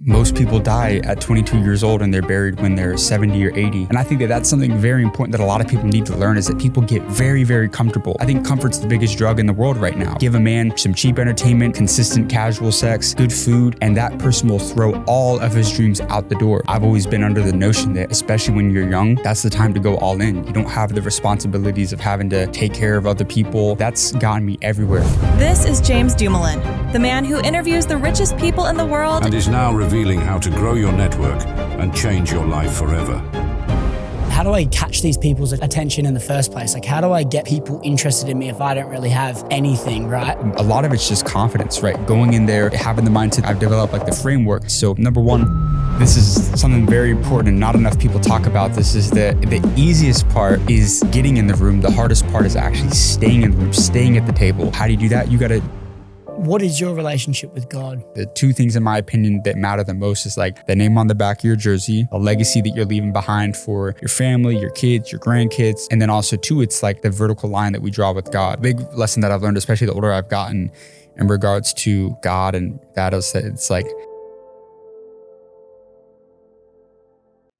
Most people die at 22 years old and they're buried when they're 70 or 80. And I think that that's something very important that a lot of people need to learn, is that people get very, very comfortable. I think comfort's the biggest drug in the world right now. Give a man some cheap entertainment, consistent casual sex, good food, and that person will throw all of his dreams out the door. I've always been under the notion that, especially when you're young, that's the time to go all in. You don't have the responsibilities of having to take care of other people. That's gotten me everywhere. This is James Demoulin, the man who interviews the richest people in the world and is now revealing how to grow your network and change your life forever. How do I catch these people's attention in the first place? Like, how do I get people interested in me if I don't really have anything, right? A lot of it's just confidence, right? Going in there, having the mindset. I've developed like the framework. So number one, this is something very important and not enough people talk about this, is that the easiest part is getting in the room. The hardest part is actually staying in the room, staying at the table. How do you do that? You got to... What is your relationship with God? The two things, in my opinion, that matter the most is like the name on the back of your jersey, a legacy that you're leaving behind for your family, your kids, your grandkids. And then also too, it's like the vertical line that we draw with God. Big lesson that I've learned, especially the older I've gotten in regards to God and that, is that it's like...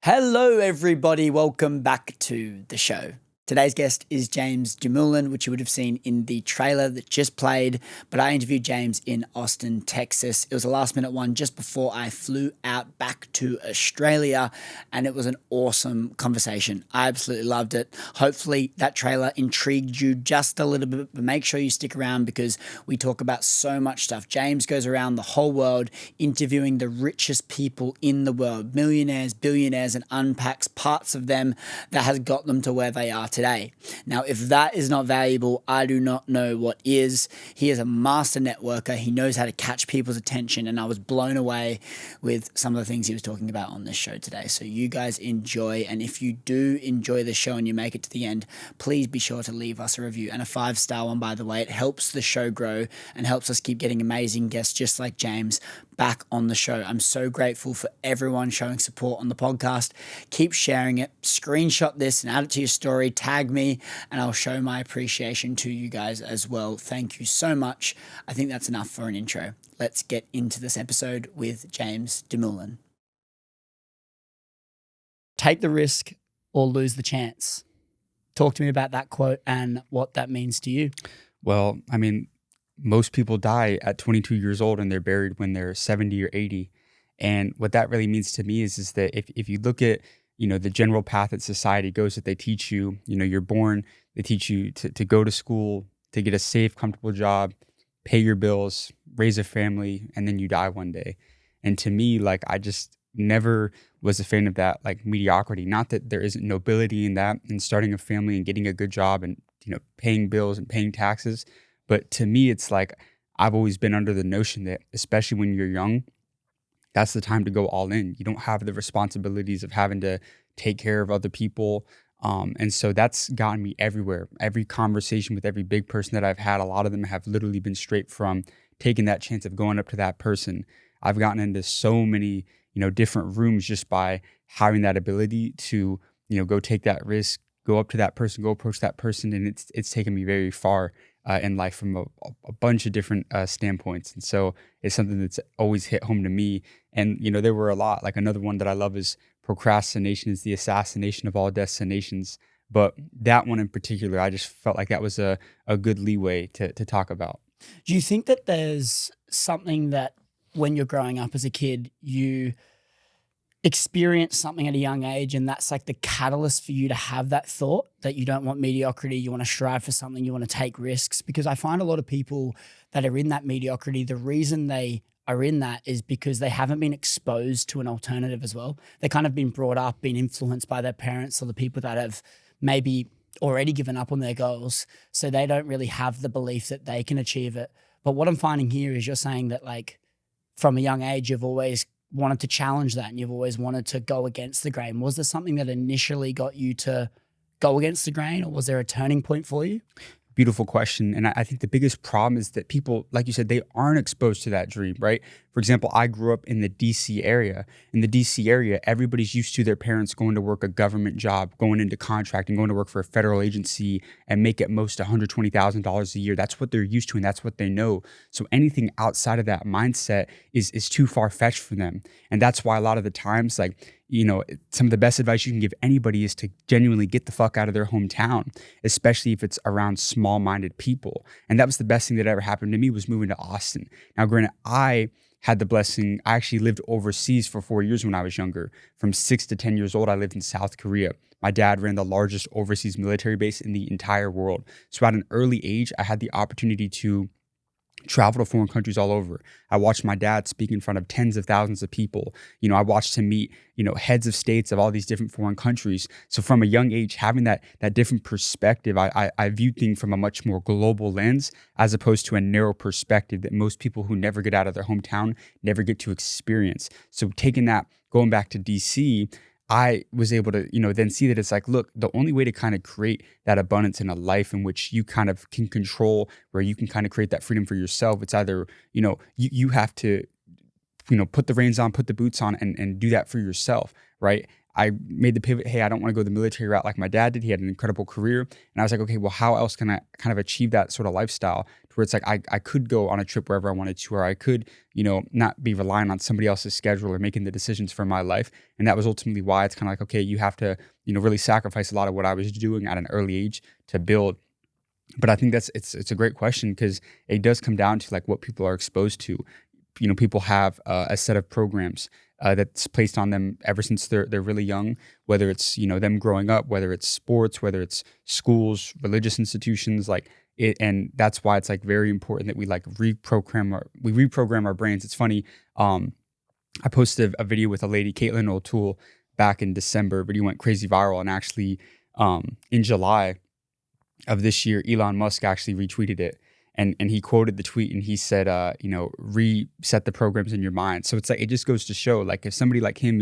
Hello, everybody. Welcome back to the show. Today's guest is James Demoulin, which you would have seen in the trailer that just played, but I interviewed James in Austin, Texas. It was a last-minute one just before I flew out back to Australia, and it was an awesome conversation. I absolutely loved it. Hopefully that trailer intrigued you just a little bit, but make sure you stick around because we talk about so much stuff. James goes around the whole world interviewing the richest people in the world, millionaires, billionaires, and unpacks parts of them that has got them to where they are today. Now, if that is not valuable, I do not know what is. He is a master networker. He knows how to catch people's attention, and I was blown away with some of the things he was talking about on this show today. So you guys enjoy, and if you do enjoy the show and you make it to the end, please be sure to leave us a review, and a 5-star one, by the way. It helps the show grow and helps us keep getting amazing guests just like James back on the show. I'm so grateful for everyone showing support on the podcast. Keep sharing it, screenshot this and add it to your story, tag me, and I'll show my appreciation to you guys as well. Thank you so much. I think that's enough for an intro. Let's get into this episode with James Demoulin. Take the risk or lose the chance. Talk to me about that quote and what that means to you. Well, I mean, most people die at 22 years old and they're buried when they're 70 or 80. And what that really means to me is that if you look at, the general path that society goes, that they teach you, you're born, they teach you to go to school, to get a safe, comfortable job, pay your bills, raise a family, and then you die one day. And to me, like, I just never was a fan of that, like, mediocrity. Not that there isn't nobility in that, in starting a family and getting a good job and, paying bills and paying taxes. But to me, it's like, I've always been under the notion that, especially when you're young, that's the time to go all in. You don't have the responsibilities of having to take care of other people. And so that's gotten me everywhere. Every conversation with every big person that I've had, a lot of them have literally been straight from taking that chance of going up to that person. I've gotten into so many, different rooms just by having that ability to, go take that risk, go up to that person, go approach that person. And it's taken me very far in life from a bunch of different standpoints. And so it's something that's always hit home to me. And, there were a lot. Like, another one that I love is procrastination is the assassination of all destinations. But that one in particular, I just felt like that was a good leeway to talk about. Do you think that there's something that when you're growing up as a kid, you experience something at a young age, and that's like the catalyst for you to have that thought that you don't want mediocrity, you want to strive for something, you want to take risks? Because I find a lot of people that are in that mediocrity, the reason they are in that is because they haven't been exposed to an alternative as well. They kind of been brought up, been influenced by their parents or the people that have maybe already given up on their goals. So they don't really have the belief that they can achieve it. But what I'm finding here is you're saying that, like, from a young age, you've always wanted to challenge that and you've always wanted to go against the grain. Was there something that initially got you to go against the grain, or was there a turning point for you? Beautiful question. And I think the biggest problem is that people, like you said, they aren't exposed to that dream, right? For example, I grew up in the DC area. In the DC area, everybody's used to their parents going to work a government job, going into contracting, going to work for a federal agency and make at most $120,000 a year. That's what they're used to and that's what they know. So anything outside of that mindset is too far-fetched for them. And that's why a lot of the times, like, you know, some of the best advice you can give anybody is to genuinely get the fuck out of their hometown, especially if it's around small-minded people. And that was the best thing that ever happened to me, was moving to Austin. Now, granted, I had the blessing, I actually lived overseas for 4 years when I was younger. From 6 to 10 years old, I lived in South Korea. My dad ran the largest overseas military base in the entire world. So at an early age, I had the opportunity to travel to foreign countries all over. I watched my dad speak in front of tens of thousands of people. You know, I watched him meet, you know, heads of states of all these different foreign countries. So from a young age, having that different perspective, I viewed things from a much more global lens, as opposed to a narrow perspective that most people who never get out of their hometown never get to experience. So taking that, going back to DC, I was able to, you know, then see that it's like, look, the only way to kind of create that abundance in a life in which you kind of can control, where you can kind of create that freedom for yourself, it's either, you know, you have to, you know, put the reins on, put the boots on and do that for yourself, right? I made the pivot, hey, I don't want to go the military route like my dad did. He had an incredible career. And I was like, okay, well, how else can I kind of achieve that sort of lifestyle to where it's like I could go on a trip wherever I wanted to, or I could, you know, not be relying on somebody else's schedule or making the decisions for my life. And that was ultimately why it's kind of like, okay, you have to, you know, really sacrifice a lot of what I was doing at an early age to build. But I think it's a great question, because it does come down to like what people are exposed to. You know, people have a set of programs that's placed on them ever since they're really young, whether it's, you know, them growing up, whether it's sports, whether it's schools, religious institutions, like it. And that's why it's like very important that we like reprogram our brains. It's funny. I posted a video with a lady, Caitlin O'Toole, back in December. Video went crazy viral, and actually in July of this year, Elon Musk actually retweeted it. And he quoted the tweet, and he said, you know, reset the programs in your mind. So it's like, it just goes to show, like, if somebody like him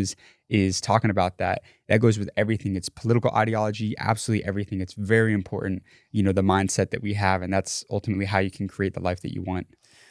is talking about that, that goes with everything. It's political ideology, absolutely everything. It's very important, you know, the mindset that we have. And that's ultimately how you can create the life that you want.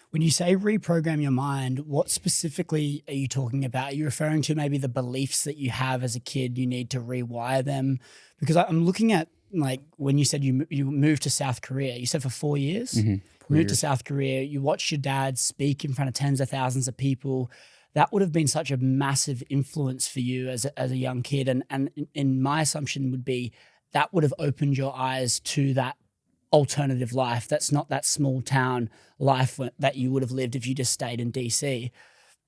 When you say reprogram your mind, what specifically are you talking about? Are you referring to maybe the beliefs that you have as a kid, you need to rewire them? Because I'm looking at, like, when you said you moved to South Korea, you said for 4 years? Mm-hmm. Moved to South Korea, you watched your dad speak in front of tens of thousands of people. That would have been such a massive influence for you as a young kid. And in my assumption would be that would have opened your eyes to that alternative life. That's not that small town life that you would have lived if you just stayed in DC.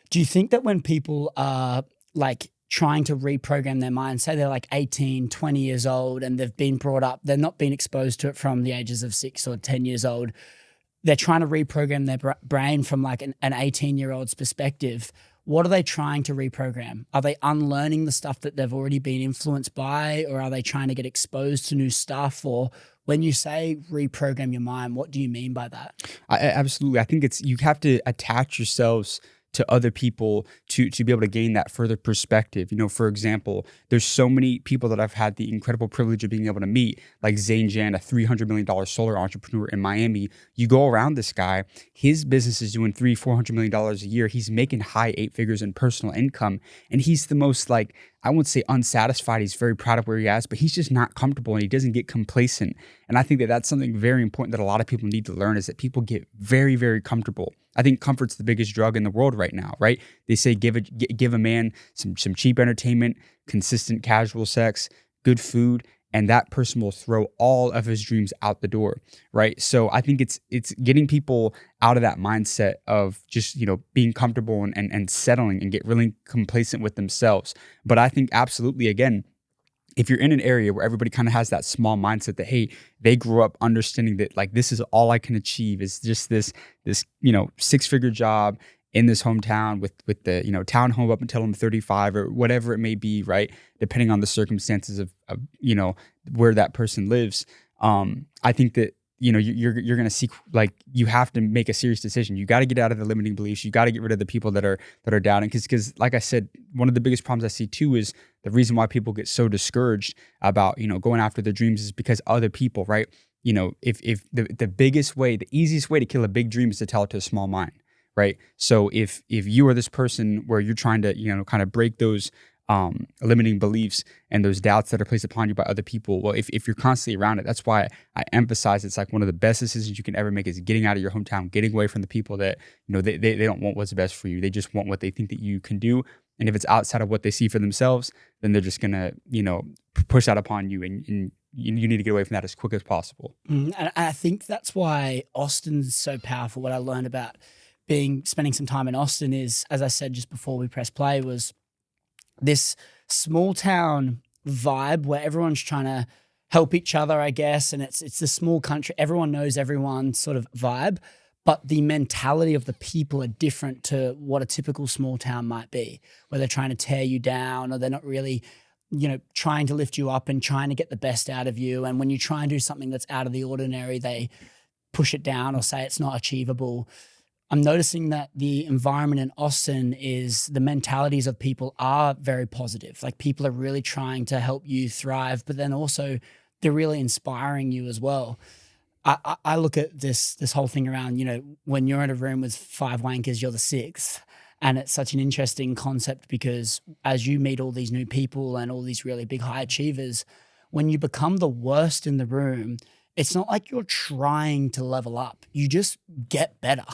Do you think that when people are like trying to reprogram their mind, say they're like 18, 20 years old, and they've been brought up, they're not been exposed to it from the ages of 6 or 10 years old, they're trying to reprogram their brain from like an 18-year-old's perspective. What are they trying to reprogram? Are they unlearning the stuff that they've already been influenced by, or are they trying to get exposed to new stuff? Or when you say reprogram your mind, what do you mean by that? Absolutely. I think you have to attach yourselves to other people to be able to gain that further perspective. You know, for example, there's so many people that I've had the incredible privilege of being able to meet, like Zane Jan, a $300 million solar entrepreneur in Miami. You go around this guy, his business is doing $400 million a year. He's making high 8 figures in personal income. And he's the most, like, I won't say unsatisfied. He's very proud of where he is, but he's just not comfortable, and he doesn't get complacent. And I think that that's something very important that a lot of people need to learn, is that people get very, very comfortable. I think comfort's the biggest drug in the world right now, right? They say give a man some cheap entertainment, consistent casual sex, good food, and that person will throw all of his dreams out the door, right? So I think it's getting people out of that mindset of just, you know, being comfortable and settling and get really complacent with themselves. But I think absolutely, again, if you're in an area where everybody kind of has that small mindset that, hey, they grew up understanding that, like, this is all I can achieve is just this, you know, 6-figure job in this hometown with the, you know, townhome up until I'm 35 or whatever it may be, right? Depending on the circumstances of you know, where that person lives. I think that, you know, you're going to seek, like, you have to make a serious decision. You got to get out of the limiting beliefs. You got to get rid of the people that are doubting. Because like I said, one of the biggest problems I see too is the reason why people get so discouraged about, you know, going after their dreams is because other people, right? You know, if the biggest way, the easiest way to kill a big dream is to tell it to a small mind, right? So if you are this person where you're trying to, kind of break those limiting beliefs and those doubts that are placed upon you by other people, well, if you're constantly around it, that's why I emphasize it's like one of the best decisions you can ever make is getting out of your hometown, getting away from the people that, they don't want what's best for you. They just want what they think that you can do. And if it's outside of what they see for themselves, then they're just gonna, push that upon you, and you need to get away from that as quick as possible. And I think that's why Austin's so powerful. What I learned about spending some time in Austin is, as I said just before we press play, was this small town vibe where everyone's trying to help each other, I guess. And it's the small country, everyone knows everyone sort of vibe, but the mentality of the people are different to what a typical small town might be, where they're trying to tear you down, or they're not really, trying to lift you up and trying to get the best out of you. And when you try and do something that's out of the ordinary, they push it down or say it's not achievable. I'm noticing that the environment in Austin is the mentalities of people are very positive. Like, people are really trying to help you thrive, but then also they're really inspiring you as well. I look at this whole thing around, when you're in a room with 5 wankers, you're the 6th. And it's such an interesting concept because as you meet all these new people and all these really big high achievers, when you become the worst in the room, it's not like you're trying to level up. You just get better,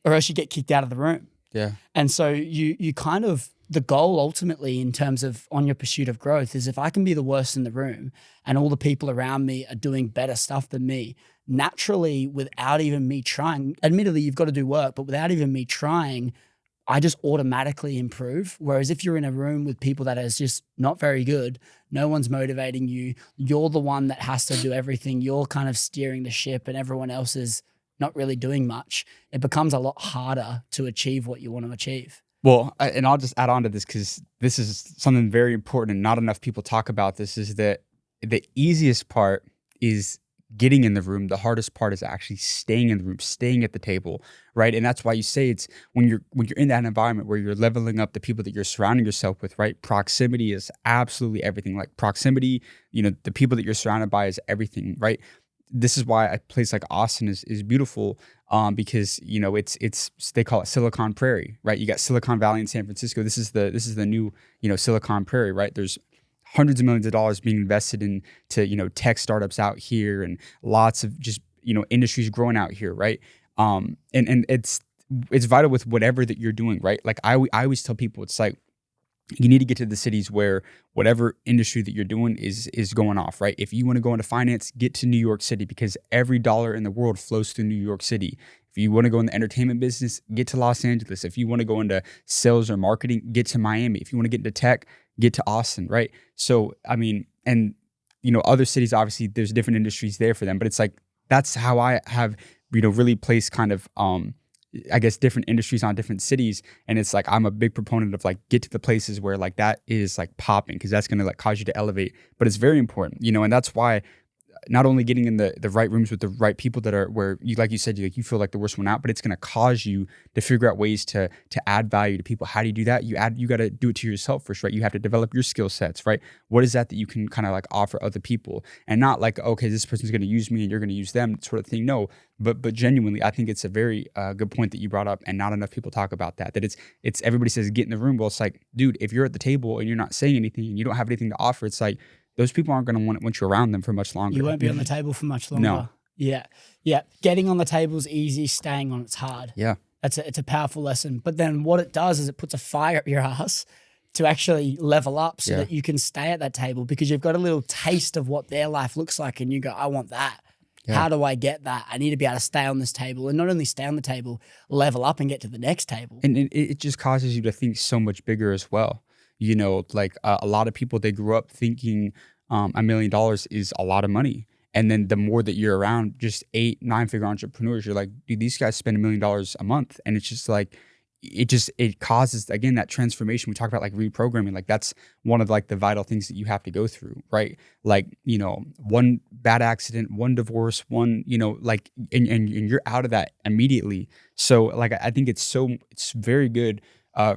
or else you get kicked out of the room. Yeah. And so you kind of, the goal ultimately in terms of on your pursuit of growth is, if I can be the worst in the room and all the people around me are doing better stuff than me, naturally, without even me trying, admittedly, you've got to do work, but without even me trying, I just automatically improve. Whereas if you're in a room with people that is just not very good, no one's motivating you, you're the one that has to do everything, you're kind of steering the ship and everyone else is not really doing much, it becomes a lot harder to achieve what you want to achieve. Well, and I'll just add on to this because this is something very important and not enough people talk about this, is that the easiest part is getting in the room. The hardest part is actually staying in the room, staying at the table, right? And that's why you say it's when you're in that environment where you're leveling up the people that you're surrounding yourself with, right? Proximity is absolutely everything. Like proximity, the people that you're surrounded by is everything, right? This is why a place like Austin is beautiful, because it's they call it Silicon Prairie, right? You got Silicon Valley in San Francisco. This is the new Silicon Prairie, right? There's hundreds of millions of dollars being invested into tech startups out here, and lots of just industries growing out here, right? And it's vital with whatever that you're doing, right? Like I always tell people, it's like, you need to get to the cities where whatever industry that you're doing is going off, right? If you want to go into finance, get to New York City, because every dollar in the world flows through New York City. If you want to go in the entertainment business, get to Los Angeles. If you want to go into sales or marketing, get to Miami. If you want to get into tech, get to Austin, right? So, I mean, and, other cities, obviously there's different industries there for them, but it's like, that's how I have, really placed kind of, I guess, different industries on different cities. And it's like, I'm a big proponent of like, get to the places where like that is like popping, because that's going to like cause you to elevate. But it's very important, and that's why not only getting in the right rooms with the right people that are where you, like you said, you feel like the worst one out, but it's going to cause you to figure out ways to add value to people. How do you do that? You got to do it to yourself first, right? You have to develop your skill sets, right? What is that you can kind of like offer other people, and not like, okay, this person's going to use me and you're going to use them sort of thing. No, but genuinely, I think it's a very good point that you brought up, and not enough people talk about that it's everybody says get in the room. Well, it's like, dude, if you're at the table and you're not saying anything and you don't have anything to offer, it's like, those people aren't going to want you around them for much longer. You won't be on the table for much longer. No. Yeah. Getting on the table is easy. Staying on it's hard. Yeah. It's a powerful lesson. But then what it does is it puts a fire up your ass to actually level up so that you can stay at that table, because you've got a little taste of what their life looks like and you go, I want that. Yeah. How do I get that? I need to be able to stay on this table, and not only stay on the table, level up and get to the next table. And it just causes you to think so much bigger as well. Like a lot of people, they grew up thinking $1 million is a lot of money. And then the more that you're around just 8-9-figure entrepreneurs, you're like, dude, these guys spend $1 million a month. And it's just like, it causes, again, that transformation. We talk about like reprogramming, like that's one of like the vital things that you have to go through, right? Like, one bad accident, one divorce, one, like, and you're out of that immediately. So like, I think it's very good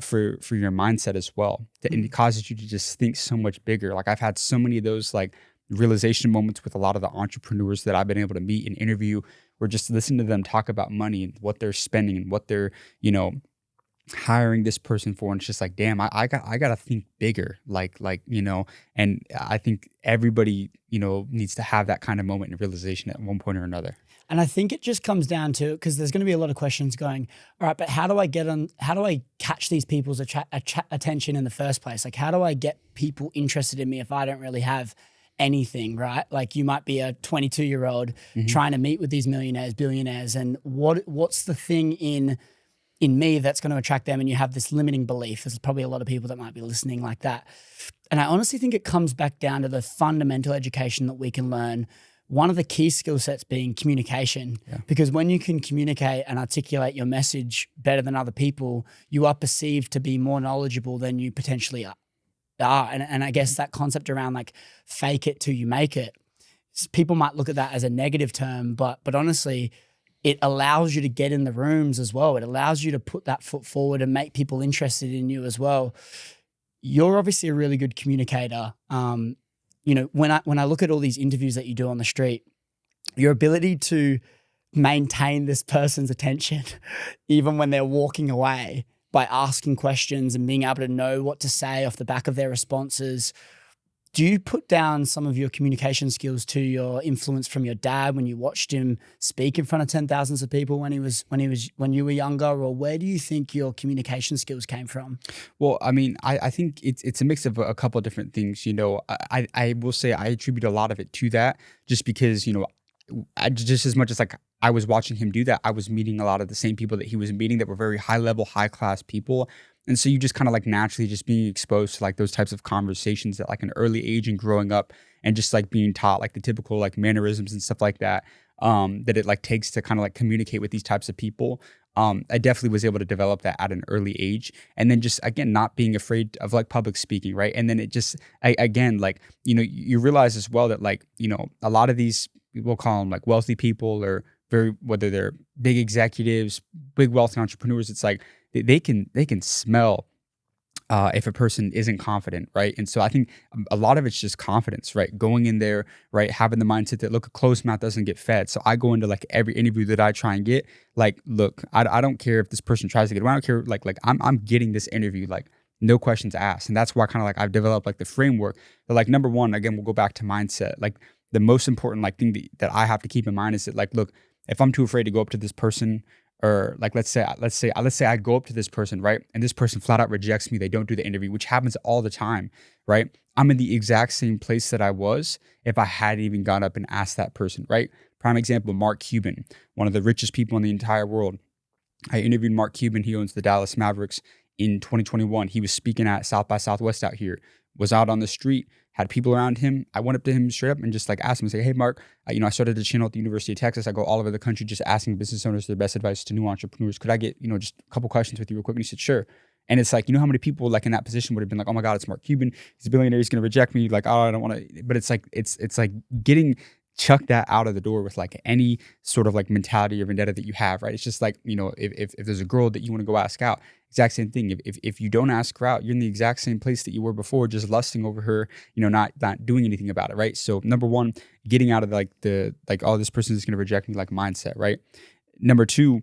for your mindset as well. And it causes you to just think so much bigger. Like I've had so many of those like realization moments with a lot of the entrepreneurs that I've been able to meet and interview, or just listen to them talk about money and what they're spending and what they're, hiring this person for. And it's just like, damn, I got to think bigger. And I think everybody, needs to have that kind of moment and realization at one point or another. And I think it just comes down to, because there's going to be a lot of questions going, all right, but how do I catch these people's attention in the first place? Like, how do I get people interested in me if I don't really have anything, right? Like, you might be a 22-year-old trying to meet with these millionaires, billionaires, and what's the thing in me that's going to attract them, and you have this limiting belief. There's probably a lot of people that might be listening like that. And I honestly think it comes back down to the fundamental education that we can learn. One of the key skill sets being communication, because when you can communicate and articulate your message better than other people, you are perceived to be more knowledgeable than you potentially are. And I guess that concept around like fake it till you make it, people might look at that as a negative term, but honestly, it allows you to get in the rooms as well. It allows you to put that foot forward and make people interested in you as well. You're obviously a really good communicator. When I look at all these interviews that you do on the street, your ability to maintain this person's attention, even when they're walking away, by asking questions and being able to know what to say off the back of their responses. Do you put down some of your communication skills to your influence from your dad when you watched him speak in front of 10,000s of people when you were younger, or where do you think your communication skills came from? Well, I mean, I think it's a mix of a couple of different things. I will say I attribute a lot of it to that, just because just as much as like I was watching him do that, I was meeting a lot of the same people that he was meeting that were very high level, high class people. And so you just kind of like naturally just being exposed to like those types of conversations at like an early age and growing up, and just like being taught like the typical like mannerisms and stuff like that, that it like takes to kind of like communicate with these types of people. I definitely was able to develop that at an early age. And then just, again, not being afraid of like public speaking, right? And then it just, you realize as well that like, a lot of these, we'll call them like wealthy people, or whether they're big executives, big wealthy entrepreneurs, it's like they can smell if a person isn't confident, right? And so I think a lot of it's just confidence, right? Going in there, right? Having the mindset that, look, a closed mouth doesn't get fed. So I go into like every interview that I try and get, like, look, I don't care if this person tries to get away. I don't care. Like I'm getting this interview, like no questions asked. And that's why kind of like I've developed like the framework. But like, number one, again, we'll go back to mindset. Like the most important like thing that I have to keep in mind is that, like, look, if I'm too afraid to go up to this person, or like let's say I go up to this person, right, and this person flat out rejects me, they don't do the interview, which happens all the time, right? I'm in the exact same place that I was if I hadn't even gone up and asked that person, right? Prime example, Mark Cuban, one of the richest people in the entire world. I interviewed Mark Cuban. He owns the Dallas Mavericks. In 2021, he was speaking at South by Southwest out here, was out on the street, had people around him. I went up to him straight up and just like asked him, say, hey, Mark, I started a channel at the University of Texas. I go all over the country just asking business owners their best advice to new entrepreneurs. Could I get, just a couple questions with you real quick? And he said, sure. And it's like, how many people like in that position would have been like, oh my God, it's Mark Cuban. He's a billionaire. He's going to reject me. Like, oh, I don't want to. But it's like, it's like chuck that out of the door with like any sort of like mentality or vendetta that you have, right? It's just like, if there's a girl that you want to go ask out, exact same thing. If you don't ask her out, you're in the exact same place that you were before, just lusting over her, not doing anything about it, right? So number one, getting out of like oh, this person is going to reject me like mindset, right? Number two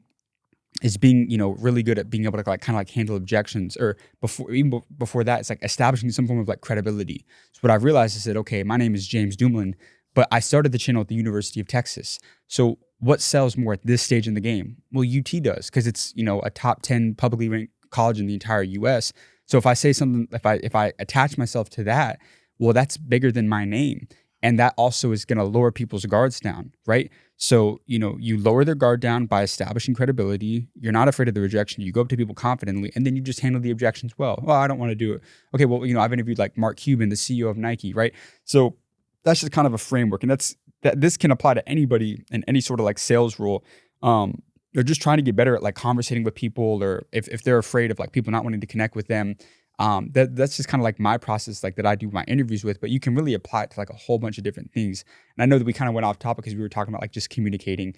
is being, really good at being able to like kind of like handle objections, or before that, it's like establishing some form of like credibility. So what I've realized is that, okay, my name is James Demoulin, but I started the channel at the University of Texas. So what sells more at this stage in the game? Well, UT does, because it's, a top 10 publicly ranked college in the entire US. So if I say something, if I attach myself to that, well, that's bigger than my name. And that also is going to lower people's guards down, right? So, you lower their guard down by establishing credibility. You're not afraid of the rejection. You go up to people confidently, and then you just handle the objections well. Well, I don't want to do it. Okay, well, I've interviewed like Mark Cuban, the CEO of Nike, right? So that's just kind of a framework. And this can apply to anybody in any sort of like sales role. They're just trying to get better at like conversating with people, or if they're afraid of like people not wanting to connect with them. That's just kind of like my process, like that I do my interviews with, but you can really apply it to like a whole bunch of different things. And I know that we kind of went off topic because we were talking about like just communicating.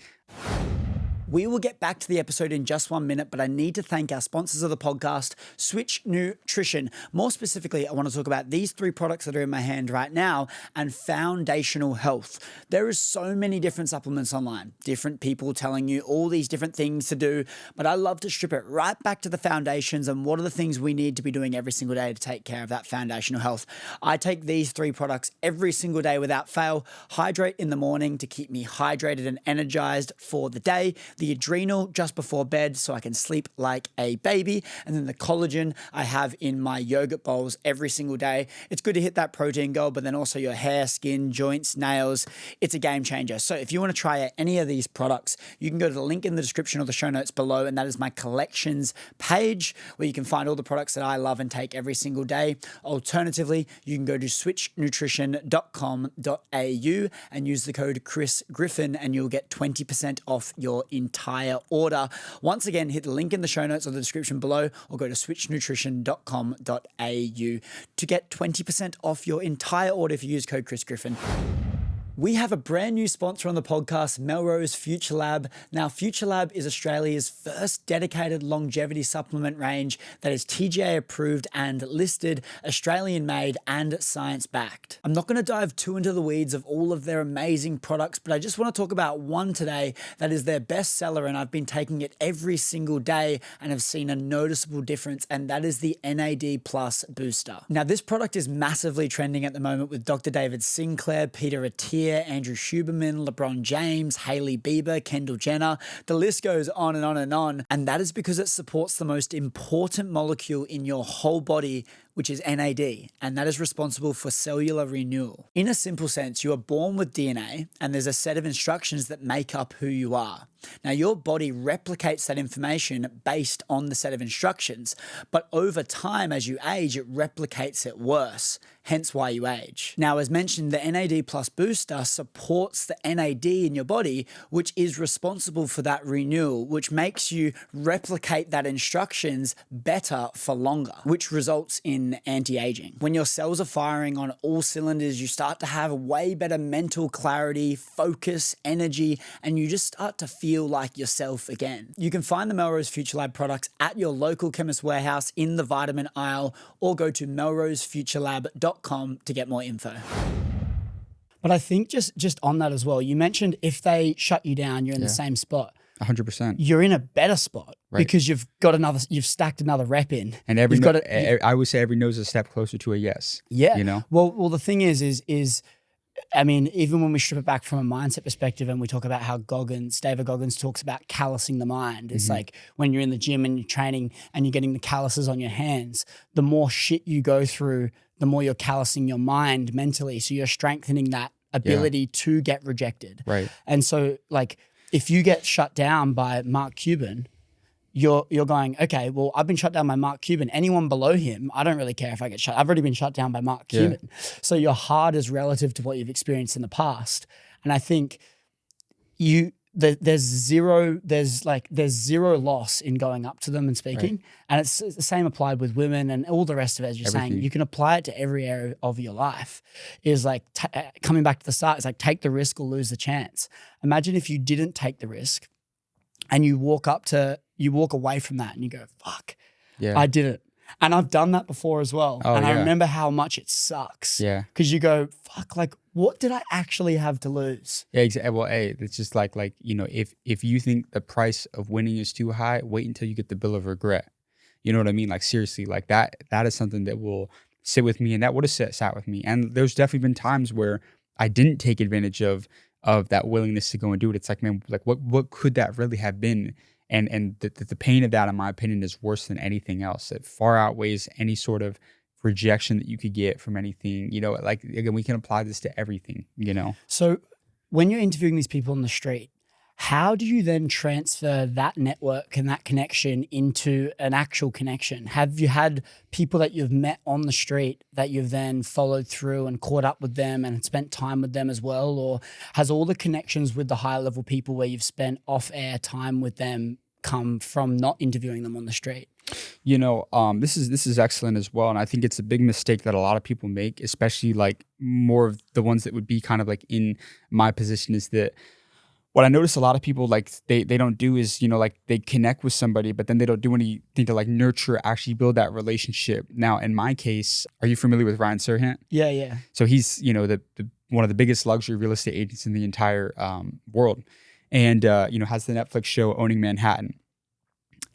We will get back to the episode in just 1 minute, but I need to thank our sponsors of the podcast, Switch Nutrition. More specifically, I want to talk about these 3 products that are in my hand right now and foundational health. There is so many different supplements online, different people telling you all these different things to do, but I love to strip it right back to the foundations and what are the things we need to be doing every single day to take care of that foundational health. I take these 3 products every single day without fail. Hydrate in the morning to keep me hydrated and energized for the day. The adrenal just before bed so I can sleep like a baby. And then the collagen I have in my yogurt bowls every single day. It's good to hit that protein goal, but then also your hair, skin, joints, nails. It's a game changer. So if you want to try out any of these products, you can go to the link in the description or the show notes below, and that is my collections page where you can find all the products that I love and take every single day. Alternatively, you can go to switchnutrition.com.au and use the code Chris Griffin and you'll get 20% off your entire order. Once again, hit the link in the show notes or the description below or go to switchnutrition.com.au to get 20% off your entire order if you use code Chris Griffin. We have a brand new sponsor on the podcast, Melos Future Lab. Now, Future Lab is Australia's first dedicated longevity supplement range that is TGA approved and listed, Australian made and science backed. I'm not going to dive too into the weeds of all of their amazing products, but I just want to talk about one today that is their best seller and I've been taking it every single day and have seen a noticeable difference, and that is the NAD Plus Booster. Now, this product is massively trending at the moment with Dr. David Sinclair, Peter Attia, Andrew Huberman, LeBron James, Hailey Bieber, Kendall Jenner. The list goes on and on and on. And that is because it supports the most important molecule in your whole body, which is NAD, and that is responsible for cellular renewal. In a simple sense, you are born with DNA, and there's a set of instructions that make up who you are. Now, your body replicates that information based on the set of instructions, but over time, as you age, it replicates it worse, hence why you age. Now, as mentioned, the NAD Plus Booster supports the NAD in your body, which is responsible for that renewal, which makes you replicate that instructions better for longer, which results in anti-aging. When your cells are firing on all cylinders, you start to have way better mental clarity, focus, energy, and you just start to feel like yourself again. You can find the Melos Future Lab products at your local chemist warehouse in the vitamin aisle or go to melrosefuturelab.com to get more info. But I think just on that as well, you mentioned if they shut you down, you're in the same spot. 100%. You're in a better spot because you've stacked another rep in. And I would say every no is a step closer to a yes. Yeah. You know? Well, the thing is, I mean, even when we strip it back from a mindset perspective and we talk about how David Goggins talks about callousing the mind. It's like when you're in the gym and you're training and you're getting the calluses on your hands, the more shit you go through, the more you're callousing your mind mentally. So you're strengthening that ability to get rejected. Right. And so like, if you get shut down by Mark Cuban, you're going, okay, well, I've been shut down by Mark Cuban. Anyone below him, I don't really care if I get shut. I've already been shut down by Mark Cuban. So your heart is relative to what you've experienced in the past. And I think there's zero loss in going up to them and speaking. Right. And it's the same applied with women and all the rest of it, as you're saying. You can apply it to every area of your life. Is like coming back to the start, it's like take the risk or lose the chance. Imagine if you didn't take the risk and you walk away from that and you go, fuck, I did it. And I've done that before as well. I remember how much it sucks. Yeah. Because you go, fuck, like, what did I actually have to lose? Yeah, exactly. Well, hey, it's just like, you know, if you think the price of winning is too high, wait until you get the bill of regret. You know what I mean? Like, seriously, like that is something that will sit with me and that would have sat with me. And there's definitely been times where I didn't take advantage of that willingness to go and do it. It's like, man, like what could that really have been? And the pain of that, in my opinion, is worse than anything else. It far outweighs any sort of rejection that you could get from anything. You know, like, again, we can apply this to everything, you know? So when you're interviewing these people on the street, how do you then transfer that network and that connection into an actual connection? Have you had people that you've met on the street that you've then followed through and caught up with them and spent time with them as well? Or has all the connections with the higher level people where you've spent off-air time with them come from not interviewing them on the street? You know, this is excellent as well. And I think it's a big mistake that a lot of people make, especially like more of the ones that would be kind of like in my position, is that what I notice a lot of people like they don't do is, like they connect with somebody, but then they don't do anything to like nurture, actually build that relationship. Now, in my case, are you familiar with Ryan Serhant? Yeah, yeah. So he's, the one of the biggest luxury real estate agents in the entire world, and has the Netflix show Owning Manhattan.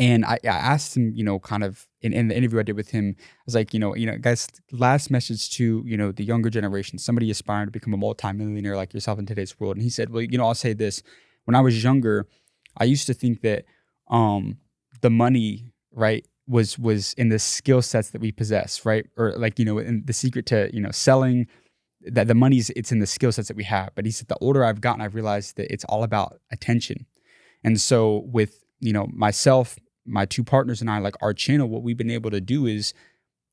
And I asked him, kind of in the interview I did with him, I was like, guys, last message to, the younger generation, somebody aspiring to become a multimillionaire like yourself in today's world. And he said, well, I'll say this. When I was younger, I used to think that the money, right, was in the skill sets that we possess, right? Or like, in the secret to, selling, that the money's, it's in the skill sets that we have. But he said, the older I've gotten, I've realized that it's all about attention. And so with, myself, my two partners and I, like our channel, what we've been able to do is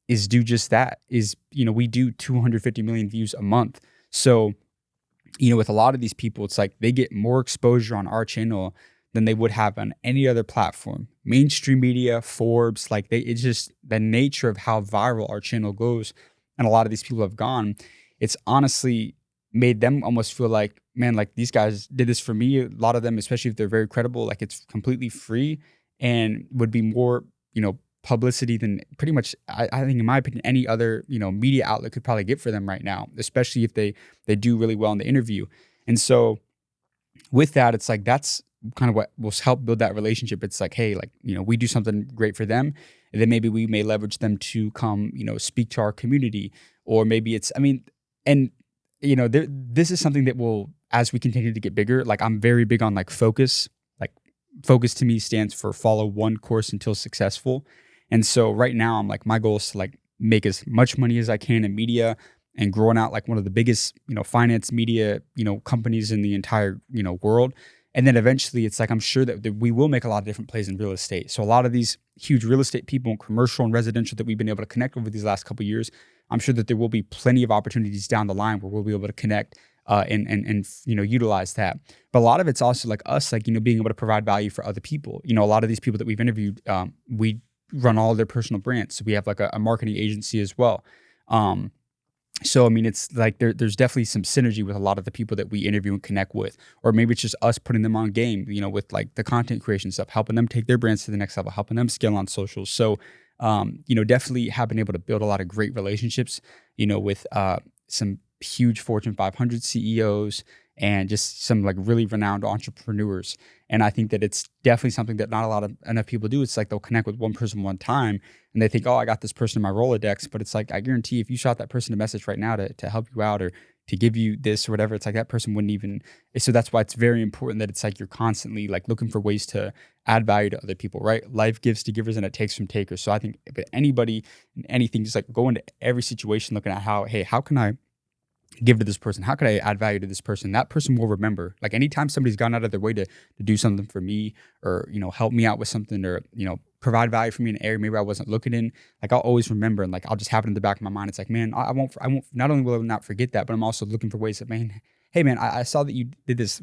do just that. We do 250 million views a month. So, with a lot of these people, it's like they get more exposure on our channel than they would have on any other platform. Mainstream media, Forbes, like it's just the nature of how viral our channel goes. And a lot of these people have gone. It's honestly made them almost feel like, man, like these guys did this for me. A lot of them, especially if they're very credible, like it's completely free and would be more, publicity than pretty much, I think in my opinion, any other, media outlet could probably get for them right now, especially if they do really well in the interview. And so with that, it's like, that's kind of what will help build that relationship. It's like, hey, like, we do something great for them. And then maybe we may leverage them to come, speak to our community, or maybe it's, this is something that will, as we continue to get bigger, like I'm very big on like focus. Like focus to me stands for follow one course until successful. And so right now I'm like, my goal is to like make as much money as I can in media and growing out like one of the biggest, finance media, companies in the entire, world. And then eventually it's like, I'm sure that we will make a lot of different plays in real estate. So a lot of these huge real estate people in commercial and residential that we've been able to connect over these last couple of years, I'm sure that there will be plenty of opportunities down the line where we'll be able to connect and utilize that. But a lot of it's also like us, like, being able to provide value for other people. A lot of these people that we've interviewed, we run all their personal brands. So we have like a marketing agency as well. So, it's like there's definitely some synergy with a lot of the people that we interview and connect with, or maybe it's just us putting them on game, with like the content creation stuff, helping them take their brands to the next level, helping them scale on socials. So, definitely have been able to build a lot of great relationships, with some huge Fortune 500 CEOs and just some like really renowned entrepreneurs. And I think that it's definitely something that not enough people do. It's like they'll connect with one person one time and they think, oh, I got this person in my Rolodex. But it's like, I guarantee if you shot that person a message right now to help you out or to give you this or whatever, it's like that person wouldn't even. So that's why it's very important that it's like you're constantly like looking for ways to add value to other people, right? Life gives to givers and it takes from takers. So I think if anybody and anything, just like go into every situation looking at how can I give to this person? How could I add value to this person? That person will remember. Like anytime somebody's gone out of their way to do something for me or, help me out with something or, provide value for me in an area maybe I wasn't looking in, like I'll always remember and like I'll just have it in the back of my mind. It's like, man, I won't, not only will I not forget that, but I'm also looking for ways that, man, hey man, I saw that you did this.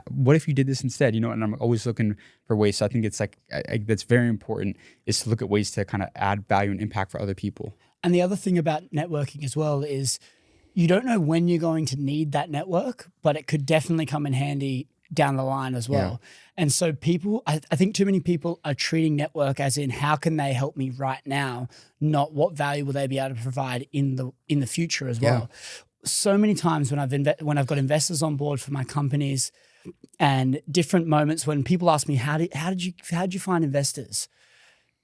What if you did this instead? And I'm always looking for ways. So I think it's like, that's very important is to look at ways to kind of add value and impact for other people. And the other thing about networking as well is you don't know when you're going to need that network, but it could definitely come in handy down the line as well. Yeah. And so people, I think too many people are treating network as in how can they help me right now, not what value will they be able to provide in the future as well. So many times when I've got investors on board for my companies and different moments when people ask me, how did you find investors?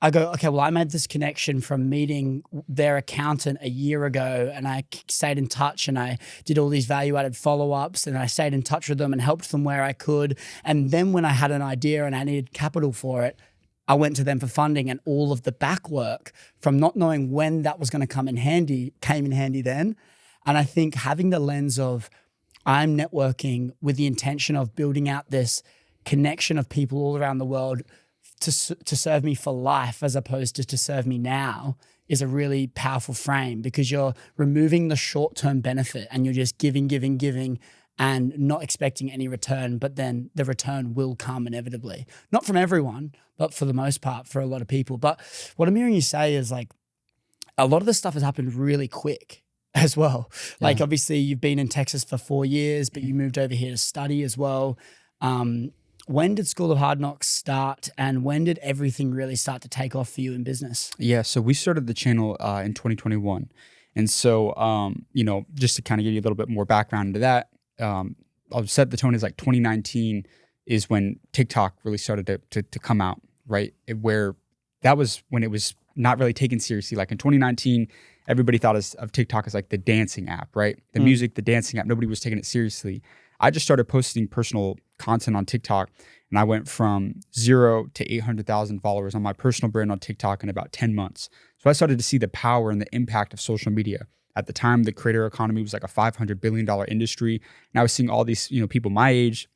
I go, okay, well, I made this connection from meeting their accountant a year ago and I stayed in touch and I did all these value-added follow-ups and I stayed in touch with them and helped them where I could. And then when I had an idea and I needed capital for it, I went to them for funding and all of the back work from not knowing when that was going to come in handy came in handy then. And I think having the lens of I'm networking with the intention of building out this connection of people all around the world to serve me for life as opposed to serve me now is a really powerful frame because you're removing the short-term benefit and you're just giving and not expecting any return, but then the return will come inevitably. Not from everyone, but for the most part, for a lot of people. But what I'm hearing you say is like a lot of this stuff has happened really quick as well. Yeah. Like obviously you've been in Texas for 4 years, but you moved over here to study as well. When did School of Hard Knocks start, and when did everything really start to take off for you in business? Yeah, so we started the channel in 2021. And so, just to kind of give you a little bit more background into that, I'll set the tone as like 2019 is when TikTok really started to come out, right? Where that was when it was not really taken seriously. Like in 2019, everybody thought of TikTok as like the dancing app, right? The music, the dancing app, nobody was taking it seriously. I just started posting personal content on TikTok, and I went from 0 to 800,000 followers on my personal brand on TikTok in about 10 months. So I started to see the power and the impact of social media. At the time, the creator economy was like a $500 billion industry. And I was seeing all these, people my age,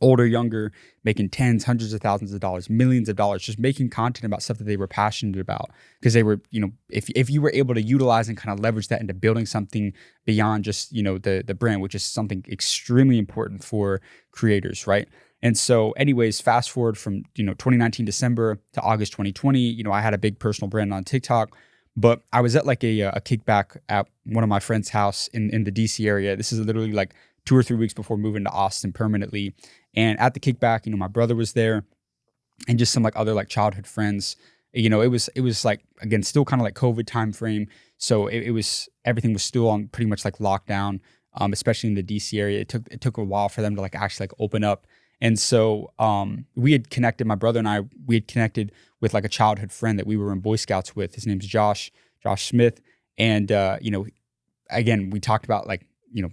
older, younger, making tens, hundreds of thousands of dollars, millions of dollars, just making content about stuff that they were passionate about. Because they were, if you were able to utilize and kind of leverage that into building something beyond just, the brand, which is something extremely important for creators, right? And so anyways, fast forward from, 2019 December to August 2020, I had a big personal brand on TikTok, but I was at like a kickback at one of my friend's house in the DC area. This is literally like 2 or 3 weeks before moving to Austin permanently. And at the kickback, my brother was there and just some like other like childhood friends. It was like, again, still kind of like COVID time frame. So everything was still on pretty much like lockdown, especially in the DC area. It took a while for them to like actually like open up. And so we had connected, my brother and I, we had connected with like a childhood friend that we were in Boy Scouts with. His name's Josh Smith. And, again, we talked about like,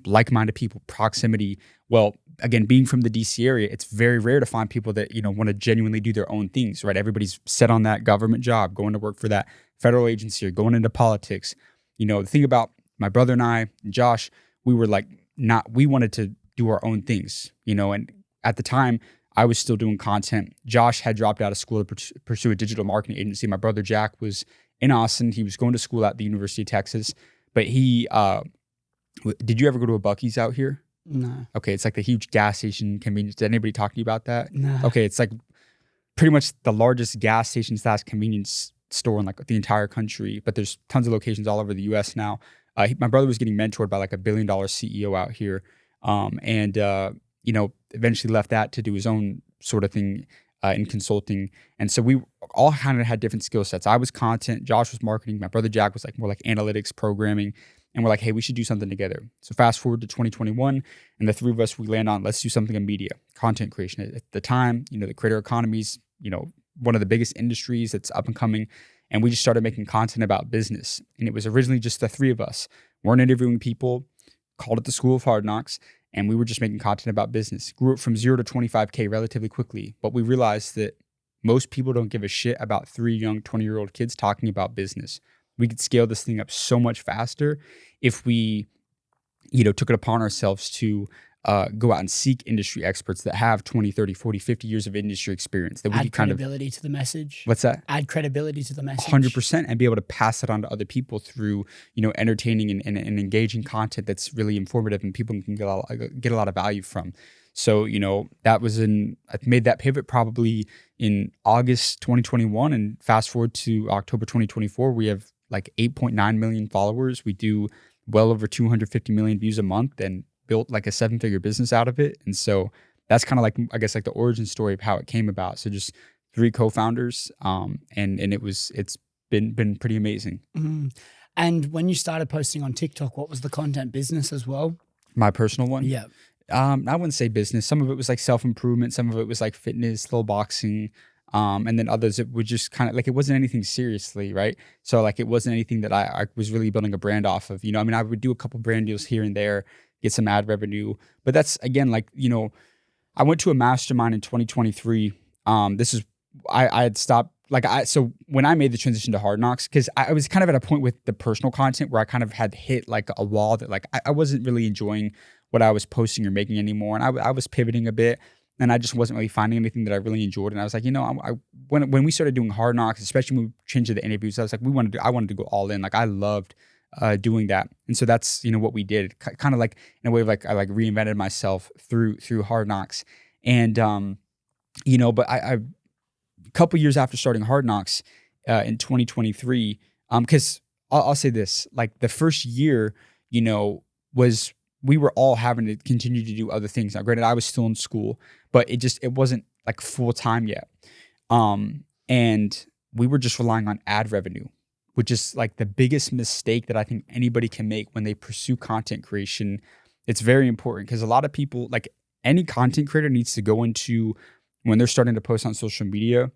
like-minded people, proximity. Well, again, being from the DC area, it's very rare to find people that, want to genuinely do their own things, right? Everybody's set on that government job, going to work for that federal agency or going into politics. The thing about my brother and I, and Josh, we were like, we wanted to do our own things, and at the time, I was still doing content. Josh had dropped out of school to pursue a digital marketing agency. My brother Jack was in Austin. He was going to school at the University of Texas, but he, did you ever go to a Buc-ee's out here? No. Okay, it's like the huge gas station convenience. Did anybody talk to you about that? No. Okay, it's like pretty much the largest gas station / convenience store in like the entire country, but there's tons of locations all over the US now. My brother was getting mentored by like $1 billion CEO out here. Eventually left that to do his own sort of thing in consulting. And so we all kind of had different skill sets. I was content, Josh was marketing, my brother Jack was like more like analytics, programming. And we're like, hey, we should do something together. So fast forward to 2021, and the three of us, we land on, let's do something in media, content creation. At the time, the creator economy's, one of the biggest industries that's up and coming. And we just started making content about business. And it was originally just the three of us. Weren't interviewing people, called it the School of Hard Knocks, and we were just making content about business. Grew up from 0 to 25K relatively quickly. But we realized that most people don't give a shit about 3 young 20-year-old kids talking about business. We could scale this thing up so much faster if we, took it upon ourselves to go out and seek industry experts that have 20, 30, 40, 50 years of industry experience. That we Add credibility to the message. What's that? Add credibility to the message. 100%, and be able to pass it on to other people through, entertaining and engaging content that's really informative and people can get a lot of value from. So, that was I made that pivot probably in August 2021, and fast forward to October 2024, we have like 8.9 million followers. We do well over 250 million views a month and built like a 7-figure business out of it. And so that's kind of like, I guess, like the origin story of how it came about. So just 3 co-founders, and it's been pretty amazing. Mm-hmm. And when you started posting on TikTok, what was the content business as well? My personal one? Yeah. I wouldn't say business. Some of it was like self-improvement. Some of it was like fitness, little boxing. And then others, it would just kind of like, it wasn't anything seriously, right? So like, it wasn't anything that I was really building a brand off of, I would do a couple brand deals here and there, get some ad revenue. But that's, again, like, I went to a mastermind in 2023. I had stopped, so when I made the transition to Hard Knocks, because I was kind of at a point with the personal content where I kind of had hit like a wall that like, I wasn't really enjoying what I was posting or making anymore. And I was pivoting a bit. And I just wasn't really finding anything that I really enjoyed. And I was like, when we started doing Hard Knocks, especially when we changed to the interviews, I was like, I wanted to go all in. Like I loved doing that. And so that's, what we did. Kind of like in a way of like, I like reinvented myself through Hard Knocks. And, but I a couple years after starting Hard Knocks in 2023, because I'll say this, like the first year, was we were all having to continue to do other things. Now, granted, I was still in school, but it wasn't like full time yet. And we were just relying on ad revenue, which is like the biggest mistake that I think anybody can make when they pursue content creation. It's very important because a lot of people, like any content creator, needs to go into when they're starting to post on social media,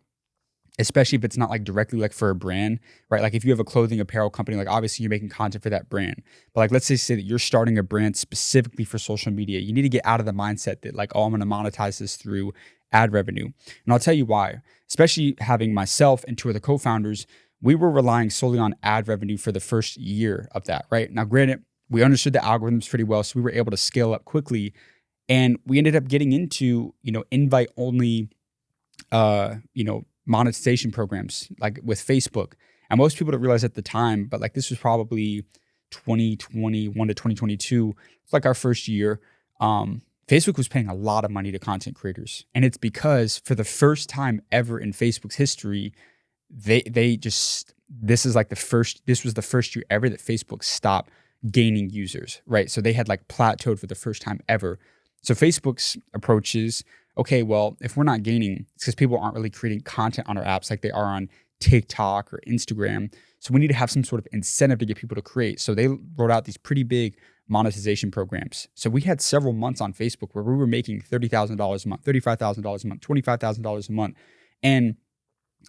especially if it's not like directly like for a brand, right? Like if you have a clothing apparel company, like obviously you're making content for that brand. But like let's say that you're starting a brand specifically for social media. You need to get out of the mindset that like, oh, I'm going to monetize this through ad revenue. And I'll tell you why. Especially having myself and two of the co-founders, we were relying solely on ad revenue for the first year of that, right? Now, granted, we understood the algorithms pretty well, so we were able to scale up quickly. And we ended up getting into, invite only, monetization programs like with Facebook. And most people don't realize at the time, but like this was probably 2021 to 2022. It's like our first year. Facebook was paying a lot of money to content creators. And it's because for the first time ever in Facebook's history, this was the first year ever that Facebook stopped gaining users, right? So they had like plateaued for the first time ever. So Facebook's approach is, okay, well, if we're not gaining, it's because people aren't really creating content on our apps like they are on TikTok or Instagram. So we need to have some sort of incentive to get people to create. So they wrote out these pretty big monetization programs. So we had several months on Facebook where we were making $30,000 a month, $35,000 a month, $25,000 a month. And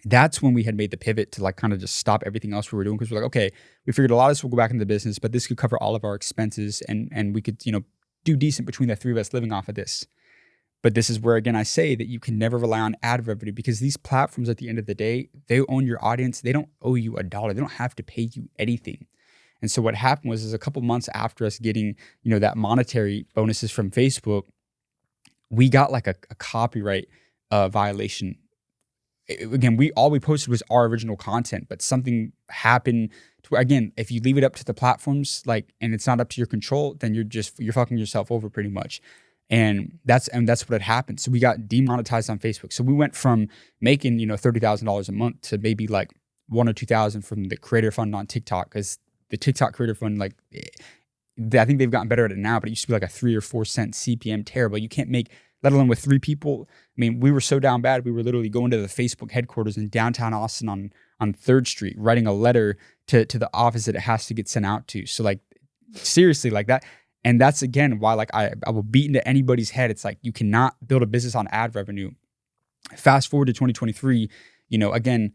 that's when we had made the pivot to like kind of just stop everything else we were doing, because we're like, okay, we figured a lot of this will go back into the business, but this could cover all of our expenses and we could, do decent between the three of us living off of this. But this is where, again, I say that you can never rely on ad revenue, because these platforms at the end of the day, they own your audience. They don't owe you $1. They don't have to pay you anything. And so what happened was a couple months after us getting, that monetary bonuses from Facebook, we got like a copyright violation. Again, all we posted was our original content, but something happened to where, again, if you leave it up to the platforms, and it's not up to your control, then you're fucking yourself over pretty much. And that's what had happened. So we got demonetized on Facebook. So we went from making, $30,000 a month to maybe like $1,000 or $2,000 from the creator fund on TikTok, because the TikTok creator fund, I think they've gotten better at it now, but it used to be like a 3 or 4 cent CPM, terrible. You can't make, let alone with 3 people. I mean, we were so down bad, we were literally going to the Facebook headquarters in downtown Austin on 3rd Street, writing a letter to the office that it has to get sent out to. So like, seriously, like that. And that's, again, why I will beat into anybody's head. It's like, you cannot build a business on ad revenue. Fast forward to 2023, again,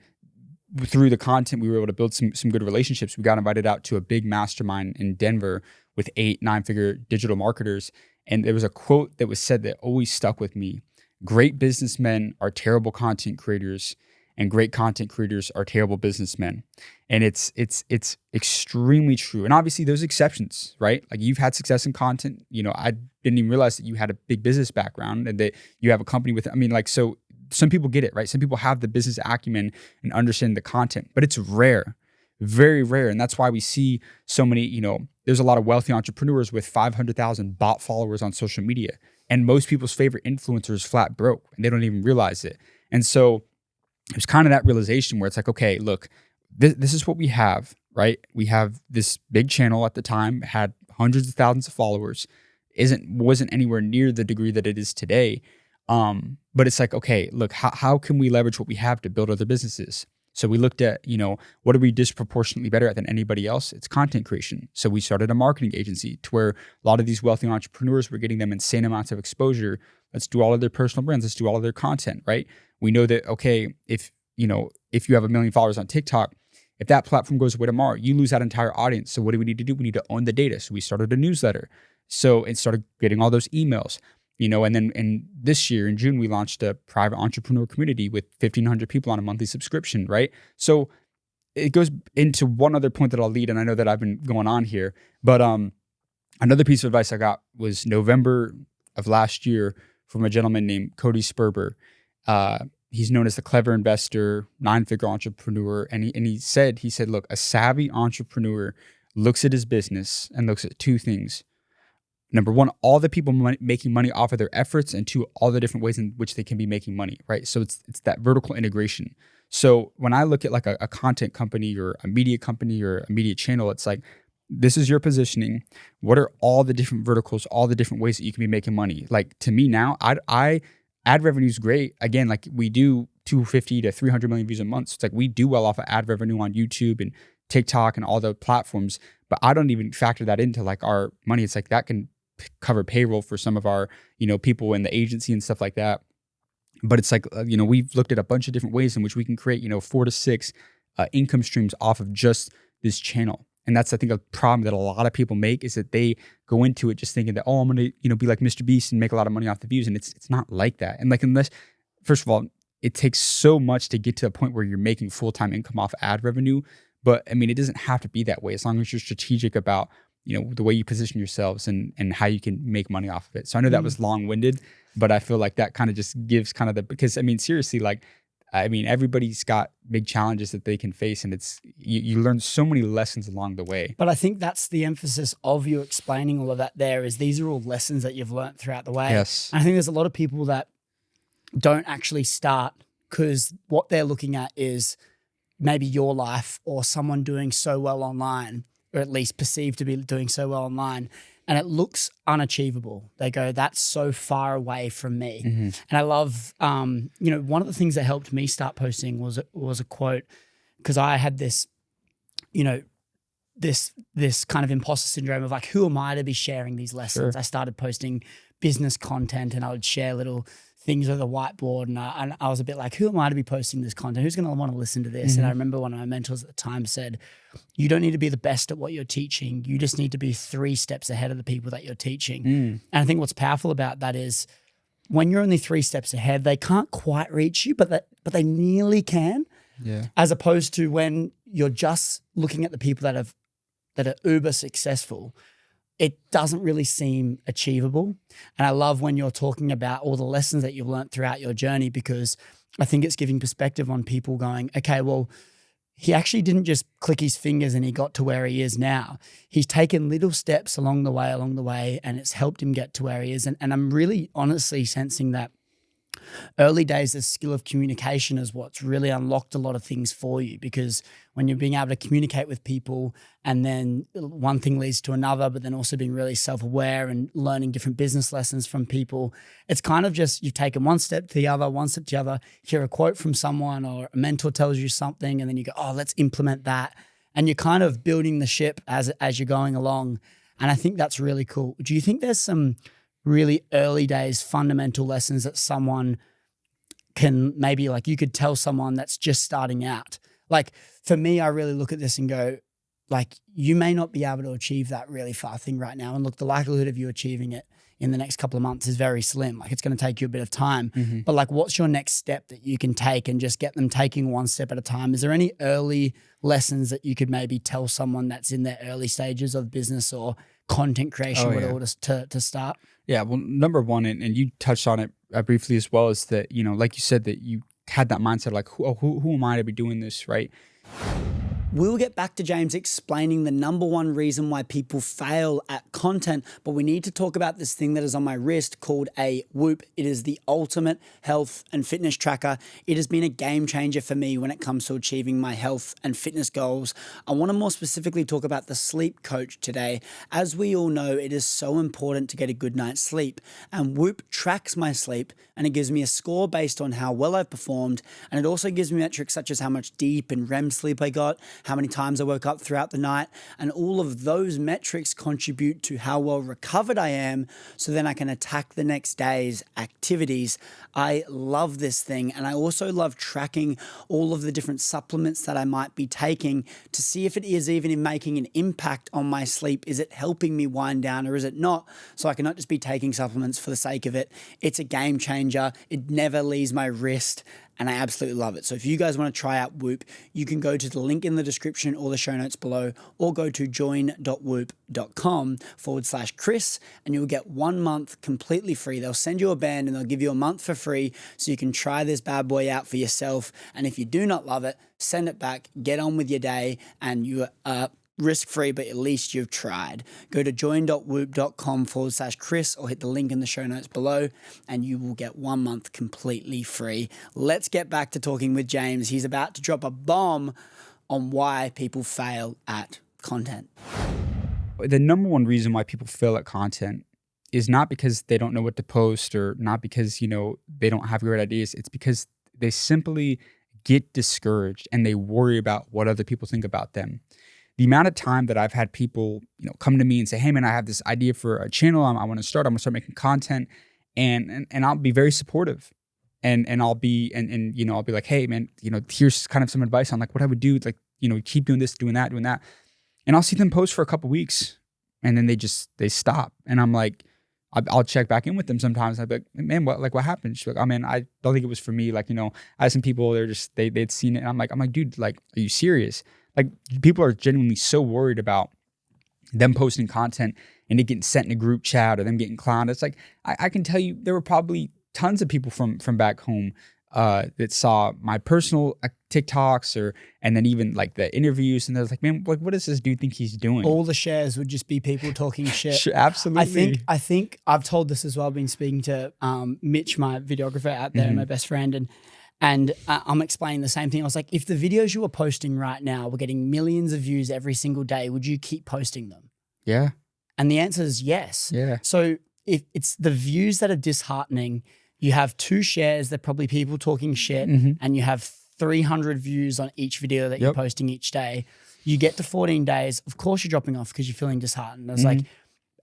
through the content, we were able to build some good relationships. We got invited out to a big mastermind in Denver with 8-9-figure digital marketers. And there was a quote that was said that always stuck with me. Great businessmen are terrible content creators, and great content creators are terrible businessmen. And it's extremely true. And obviously there's exceptions, right? Like, you've had success in content. I didn't even realize that you had a big business background and that you have a company with, so some people get it, right? Some people have the business acumen and understand the content, but it's rare, very rare. And that's why we see so many, there's a lot of wealthy entrepreneurs with 500,000 bot followers on social media. And most people's favorite influencer is flat broke, and they don't even realize it. And so it was kind of that realization where it's like, okay, look, this is what we have, right? We have this big channel at the time, had hundreds of thousands of followers, wasn't anywhere near the degree that it is today. But it's like, okay, look, how can we leverage what we have to build other businesses? So we looked at, what are we disproportionately better at than anybody else? It's content creation. So we started a marketing agency to where a lot of these wealthy entrepreneurs, were getting them insane amounts of exposure. Let's do all of their personal brands. Let's do all of their content, right? We know that, okay, if you have 1 million followers on TikTok, if that platform goes away tomorrow, you lose that entire audience. So what do we need to do? We need to own the data. So we started a newsletter. So it started getting all those emails. And then in this year, in June, we launched a private entrepreneur community with 1,500 people on a monthly subscription, right? So it goes into one other point that I'll lead, and I know that I've been going on here, but another piece of advice I got was November of last year from a gentleman named Cody Sperber. He's known as the clever investor, 9-figure entrepreneur, and he said, look, a savvy entrepreneur looks at his business and looks at 2 things. Number 1, all the people making money off of their efforts, and 2, all the different ways in which they can be making money, right? So it's that vertical integration. So when I look at like a content company or a media company or a media channel, it's like, this is your positioning. What are all the different verticals, all the different ways that you can be making money? Like to me now, I ad revenue is great. Again, like we do 250 to 300 million views a month. So it's like we do well off of ad revenue on YouTube and TikTok and all the platforms, but I don't even factor that into like our money. It's like that can cover payroll for some of our, people in the agency and stuff like that. But it's like, we've looked at a bunch of different ways in which we can create, 4 to 6 income streams off of just this channel. And that's, I think, a problem that a lot of people make is that they go into it just thinking that, I'm going to, be like Mr. Beast and make a lot of money off the views. And it's not like that. And like, unless, first of all, it takes so much to get to a point where you're making full-time income off ad revenue. But I mean, it doesn't have to be that way as long as you're strategic about, the way you position yourselves and how you can make money off of it. So I know that was long-winded, but I feel like that kind of just gives kind of because I mean, seriously, like, everybody's got big challenges that they can face, and it's you learn so many lessons along the way. But I think that's the emphasis of you explaining all of that there is these are all lessons that you've learned throughout the way. Yes. And I think there's a lot of people that don't actually start because what they're looking at is maybe your life or someone doing so well online, or at least perceived to be doing so well online, and it looks unachievable. They go, that's so far away from me. Mm-hmm. And I love, one of the things that helped me start posting was a quote, because I had this, this kind of imposter syndrome of like, who am I to be sharing these lessons? Sure. I started posting business content and I would share little things on the whiteboard, and I was a bit like, who am I to be posting this content? Who's going to want to listen to this? Mm-hmm. And I remember one of my mentors at the time said, you don't need to be the best at what you're teaching. You just need to be 3 steps ahead of the people that you're teaching. And I think what's powerful about that is when you're only 3 steps ahead, they can't quite reach you, but they nearly can. Yeah. As opposed to when you're just looking at the people that are uber successful, it doesn't really seem achievable. And I love when you're talking about all the lessons that you've learned throughout your journey, because I think it's giving perspective on people going, okay, well, he actually didn't just click his fingers and he got to where he is now. He's taken little steps along the way, and it's helped him get to where he is. And I'm really honestly sensing that early days, the skill of communication is what's really unlocked a lot of things for you, because when you're being able to communicate with people and then one thing leads to another, but then also being really self-aware and learning different business lessons from people, it's kind of just you've taken one step to the other, hear a quote from someone or a mentor tells you something, and then you go, oh, let's implement that. And you're kind of building the ship as you're going along. And I think that's really cool. Do you think there's some really early days fundamental lessons that someone can maybe, like, you could tell someone that's just starting out? Like for me, I really look at this and go, like, you may not be able to achieve that really far thing right now. And look, the likelihood of you achieving it in the next couple of months is very slim. Like it's going to take you a bit of time, but like, what's your next step that you can take and just get them taking one step at a time? Is there any early lessons that you could maybe tell someone that's in their early stages of business or content creation in order to start? Yeah, well, number one, and you touched on it briefly as well, is that, like you said, that you had that mindset like, who am I to be doing this, right? We'll get back to James explaining the number one reason why people fail at content, but we need to talk about this thing that is on my wrist called a Whoop. It is the ultimate health and fitness tracker. It has been a game changer for me when it comes to achieving my health and fitness goals. I want to more specifically talk about the sleep coach today. As we all know, it is so important to get a good night's sleep, and Whoop tracks my sleep and it gives me a score based on how well I've performed, and it also gives me metrics such as how much deep and REM sleep I got, how many times I woke up throughout the night, and all of those metrics contribute to how well recovered I am, so then I can attack the next day's activities. I love this thing, and I also love tracking all of the different supplements that I might be taking to see if it is even making an impact on my sleep. Is it helping me wind down or is it not? So I cannot just be taking supplements for the sake of it. It's a game changer. It never leaves my wrist, and I absolutely love it. So if you guys want to try out Whoop, you can go to the link in the description or the show notes below, or go to join.whoop.com/Chris, and you'll get 1 month completely free. They'll send you a band and they'll give you a month for free, so you can try this bad boy out for yourself. And if you do not love it, send it back, get on with your day, and you are risk-free, but at least you've tried. Go to join.whoop.com/Chris or hit the link in the show notes below, and you will get 1 month completely free. Let's get back to talking with James. He's about to drop a bomb on why people fail at content. The number one reason why people fail at content is not because they don't know what to post or not because, they don't have great ideas. It's because they simply get discouraged and they worry about what other people think about them. The amount of time that I've had people, come to me and say, hey man, I have this idea for a channel. I want to start making content, and I'll be very supportive. And I'll be, I'll be like, hey man, here's kind of some advice on like what I would do. Like, keep doing this, doing that. And I'll see them post for a couple weeks and then they stop. And I'm like, I'll check back in with them sometimes. I'd be like, man, what happened? She's like, oh man, I don't think it was for me. Like, I had some people, they'd seen it. And I'm like, dude, like, are you serious? Like, people are genuinely so worried about them posting content and it getting sent in a group chat or them getting clowned. It's like, I can tell you there were probably tons of people from back home that saw my personal TikToks and then even like the interviews, and they're like, man, like, what does this dude think he's doing? All the shares would just be people talking shit. Sure, absolutely. I think I've told this as well. I've been speaking to Mitch, my videographer out there, my best friend, and I'm explaining the same thing. I was like, if the videos you were posting right now were getting millions of views every single day, would you keep posting them? Yeah. And the answer is yes. Yeah. So if it's the views that are disheartening, you have 2 shares, they're probably people talking shit, and you have 300 views on each video that you're posting each day. You get to 14 days, of course you're dropping off because you're feeling disheartened. It's like,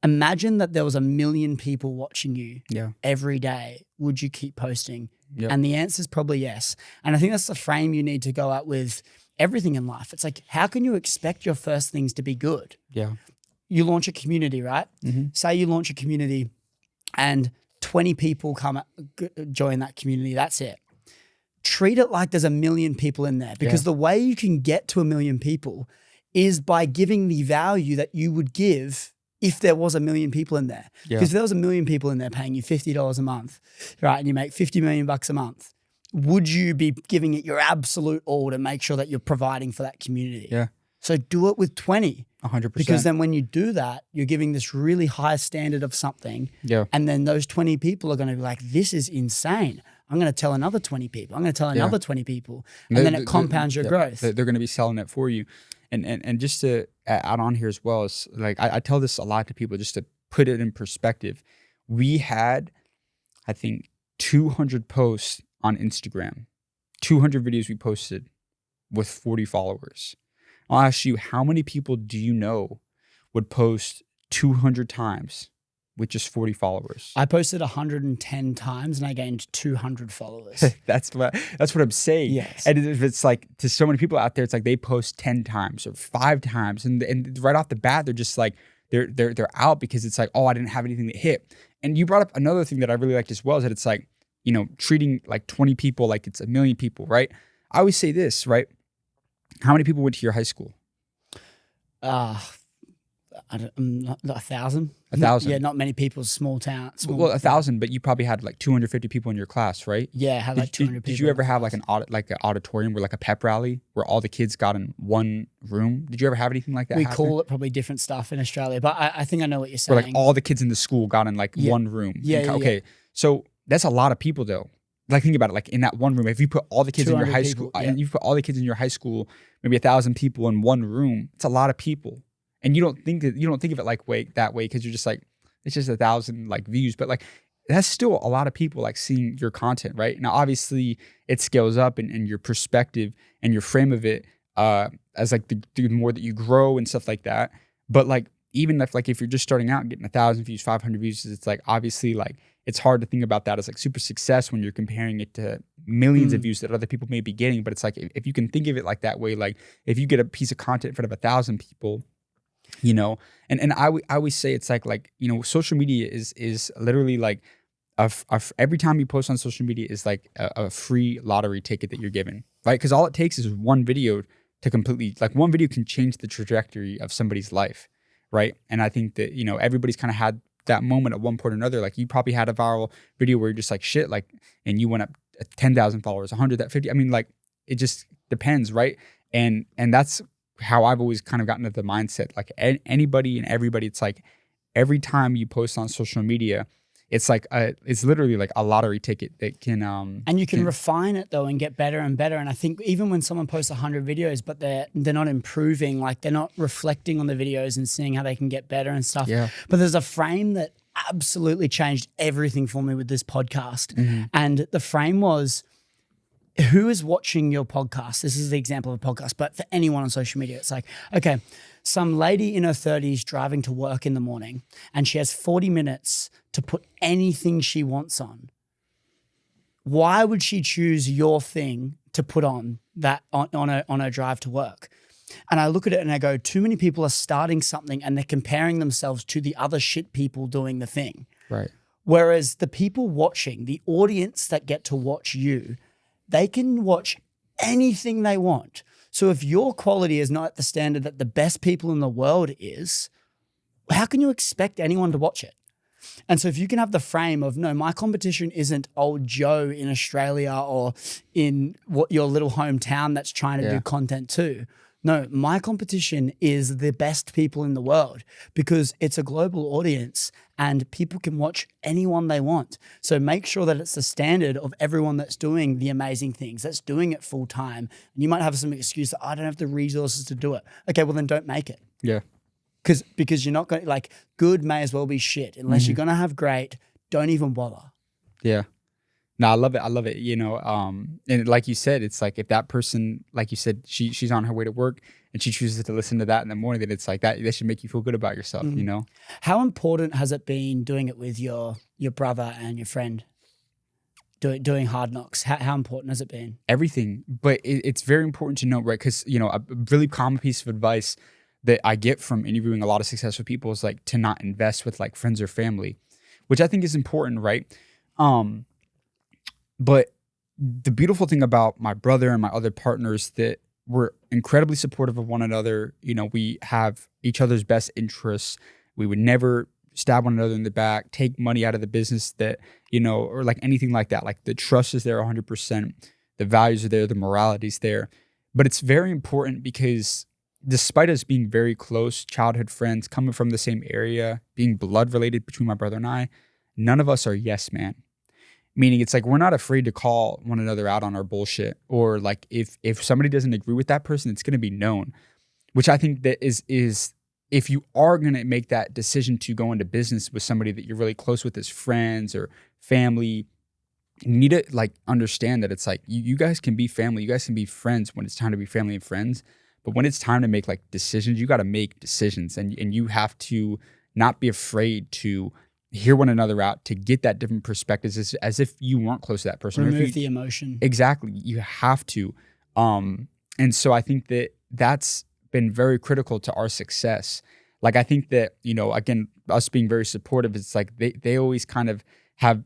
imagine that there was 1 million people watching you every day. Would you keep posting? And the answer is probably yes. And I think that's the frame you need to go out with everything in life. It's like, how can you expect your first things to be good? Yeah. You launch a community, right? Say you launch a community and 20 people join that community. That's it. Treat it like there's 1 million people in there, because the way you can get to 1 million people is by giving the value that you would give if there was 1 million people in there. Because if there was 1 million people in there paying you $50 a month, right, and you make $50 million a month, would you be giving it your absolute all to make sure that you're providing for that community? Yeah. So do it with 20. 100%. Because then when you do that, you're giving this really high standard of something. Yeah. And then those 20 people are going to be like, this is insane. I'm going to tell another 20 people. I'm going to tell another 20 people. And then it compounds your growth. They're going to be selling it for you. And just to add on here as well, is like, I tell this a lot to people just to put it in perspective. We had, I think, 200 posts on Instagram, 200 videos we posted with 40 followers. I'll ask you, how many people do you know would post 200 times with just 40 followers? I posted 110 times and I gained 200 followers. That's what I'm saying. Yes. And if it's like, to so many people out there, it's like they post 10 times or 5 times, and right off the bat, they're just like, they're out because it's like, oh, I didn't have anything that hit. And you brought up another thing that I really liked as well, is that it's like, treating like 20 people like it's 1 million people, right? I always say this, right? How many people went to your high school? 1,000. 1,000? Yeah, not many people. Small town. Well, 1,000, but you probably had like 250 people in your class, right? Yeah, I had like 200 people. Did you ever have like an auditorium where like a pep rally where all the kids got in one room? Did you ever have anything like that? We happen? call it probably different stuff in Australia, but I think I know what you're saying. Where like all the kids in the school got in like one room. Okay, so that's a lot of people though. Like, think about it. Like, in that one room, if you put all the kids in your high school, and you put all the kids in your high school, maybe 1,000 people in one room, it's a lot of people. And you don't think of it like that way because you're just like, it's just 1,000 like views, but like that's still a lot of people like seeing your content, right? Now, obviously, it scales up and your perspective and your frame of it as like the more that you grow and stuff like that. But like, even if you're just starting out and getting 1,000 views, 500 views, it's like obviously like it's hard to think about that as like super success when you're comparing it to millions of views that other people may be getting. But it's like, if you can think of it like that way, like if you get a piece of content in front of 1,000 people, and I always say it's like social media is literally like every time you post on social media is like a free lottery ticket that you're given, right? Because all it takes is one video to completely, like, one video can change the trajectory of somebody's life, right? And I think that everybody's kind of had that moment at one point or another. Like, you probably had a viral video where you're just like, shit, like, and you went up 10,000 followers, 100, that 50. I mean, like, it just depends, right? And that's how I've always kind of gotten to the mindset. Like, anybody and everybody, it's like every time you post on social media, it's like it's literally like a lottery ticket that can and you can refine it though and get better and better. And I think even when someone posts 100 videos, but they're not improving, like they're not reflecting on the videos and seeing how they can get better and stuff. Yeah. But there's a frame that absolutely changed everything for me with this podcast. And the frame was, who is watching your podcast? This is the example of a podcast, but for anyone on social media, it's like, okay, some lady in her 30s driving to work in the morning and she has 40 minutes to put anything she wants on. Why would she choose your thing to put on that on her drive to work? And I look at it and I go, too many people are starting something and they're comparing themselves to the other shit people doing the thing. Right. Whereas the people watching, the audience that get to watch you, they can watch anything they want. So if your quality is not at the standard that the best people in the world is, how can you expect anyone to watch it? And so if you can have the frame of, no, my competition isn't old Joe in Australia or in what your little hometown that's trying to do content too. No, my competition is the best people in the world because it's a global audience and people can watch anyone they want. So make sure that it's the standard of everyone that's doing the amazing things, that's doing it full time. And you might have some excuse that I don't have the resources to do it. Okay, well then don't make it. Yeah. Because you're not going to, like, good may as well be shit. Unless you're going to have great, don't even bother. Yeah. No, I love it. I love it. You know, and like you said, it's like if that person, like you said, she's on her way to work and she chooses to listen to that in the morning, then it's like that should make you feel good about yourself, you know? How important has it been doing it with your brother and your friend? Doing Hard Knocks, how important has it been? Everything. But it's very important to know, right? Because, you know, a really common piece of advice that I get from interviewing a lot of successful people is like to not invest with like friends or family, which I think is important, right? But the beautiful thing about my brother and my other partners that we're incredibly supportive of one another. You know, we have each other's best interests. We would never stab one another in the back, take money out of the business that, you know, or like anything like that. Like the trust is there 100%. The values are there. The morality's there. But it's very important because despite us being very close childhood friends, coming from the same area, being blood related between my brother and I, none of us are yes man. Meaning it's like we're not afraid to call one another out on our bullshit, or like if somebody doesn't agree with that person, it's going to be known. Which I think that is if you are going to make that decision to go into business with somebody that you're really close with as friends or family, you need to like understand that it's like you guys can be family, you guys can be friends when it's time to be family and friends. But when it's time to make like decisions, you got to make decisions, and you have to not be afraid to hear one another out, to get that different perspectives as if you weren't close to that person. Remove the emotion. Exactly. You have to. And so I think that that's been very critical to our success. Like, I think that, you know, again, us being very supportive, it's like they always kind of have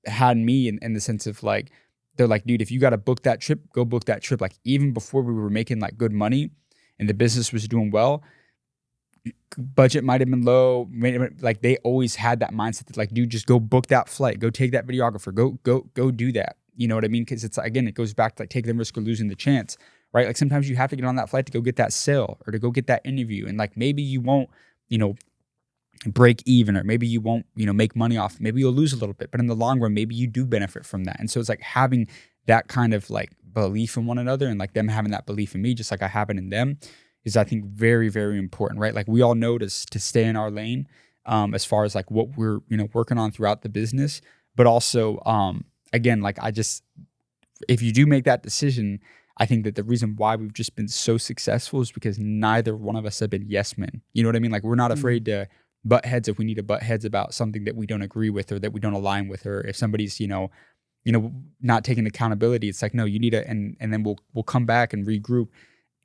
had me in the sense of like, they're like, dude, if you got to book that trip, go book that trip. Like even before we were making like good money and the business was doing well, budget might have been low. Like they always had that mindset that like, dude, just go book that flight, go take that videographer, go do that. You know what I mean? Because it's, again, it goes back to like taking the risk or losing the chance, right? Like sometimes you have to get on that flight to go get that sale or to go get that interview. And like, maybe you won't, you know, break even, or maybe you won't, you know, make money off, maybe you'll lose a little bit, but in the long run, maybe you do benefit from that. And so it's like having that kind of like belief in one another, and like them having that belief in me, just like I have it in them, is I think very, very important, right? Like we all know to stay in our lane as far as like what we're, you know, working on throughout the business, but also, again, like if you do make that decision, I think that the reason why we've just been so successful is because neither one of us have been yes men. You know what I mean? Like we're not afraid to butt heads if we need to butt heads about something that we don't agree with or that we don't align with, or if somebody's, you know, not taking accountability, it's like, no, you need to, and then we'll come back and regroup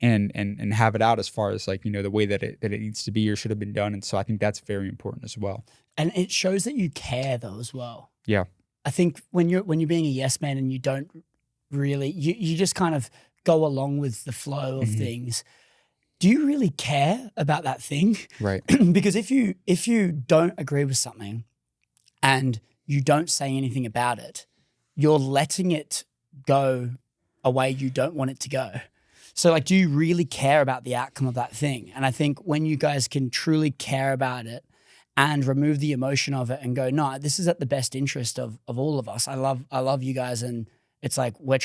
and have it out as far as like, you know, the way that it needs to be or should have been done. And so I think that's very important as well. And it shows that you care though as well. Yeah. I think when you're being a yes man and you don't really, you just kind of go along with the flow of things. Do you really care about that thing? Right. Because if you don't agree with something and you don't say anything about it, you're letting it go a way you don't want it to go. So like, do you really care about the outcome of that thing? And I think when you guys can truly care about it and remove the emotion of it and go, no, this is at the best interest of all of us. I love you guys. And it's like, we're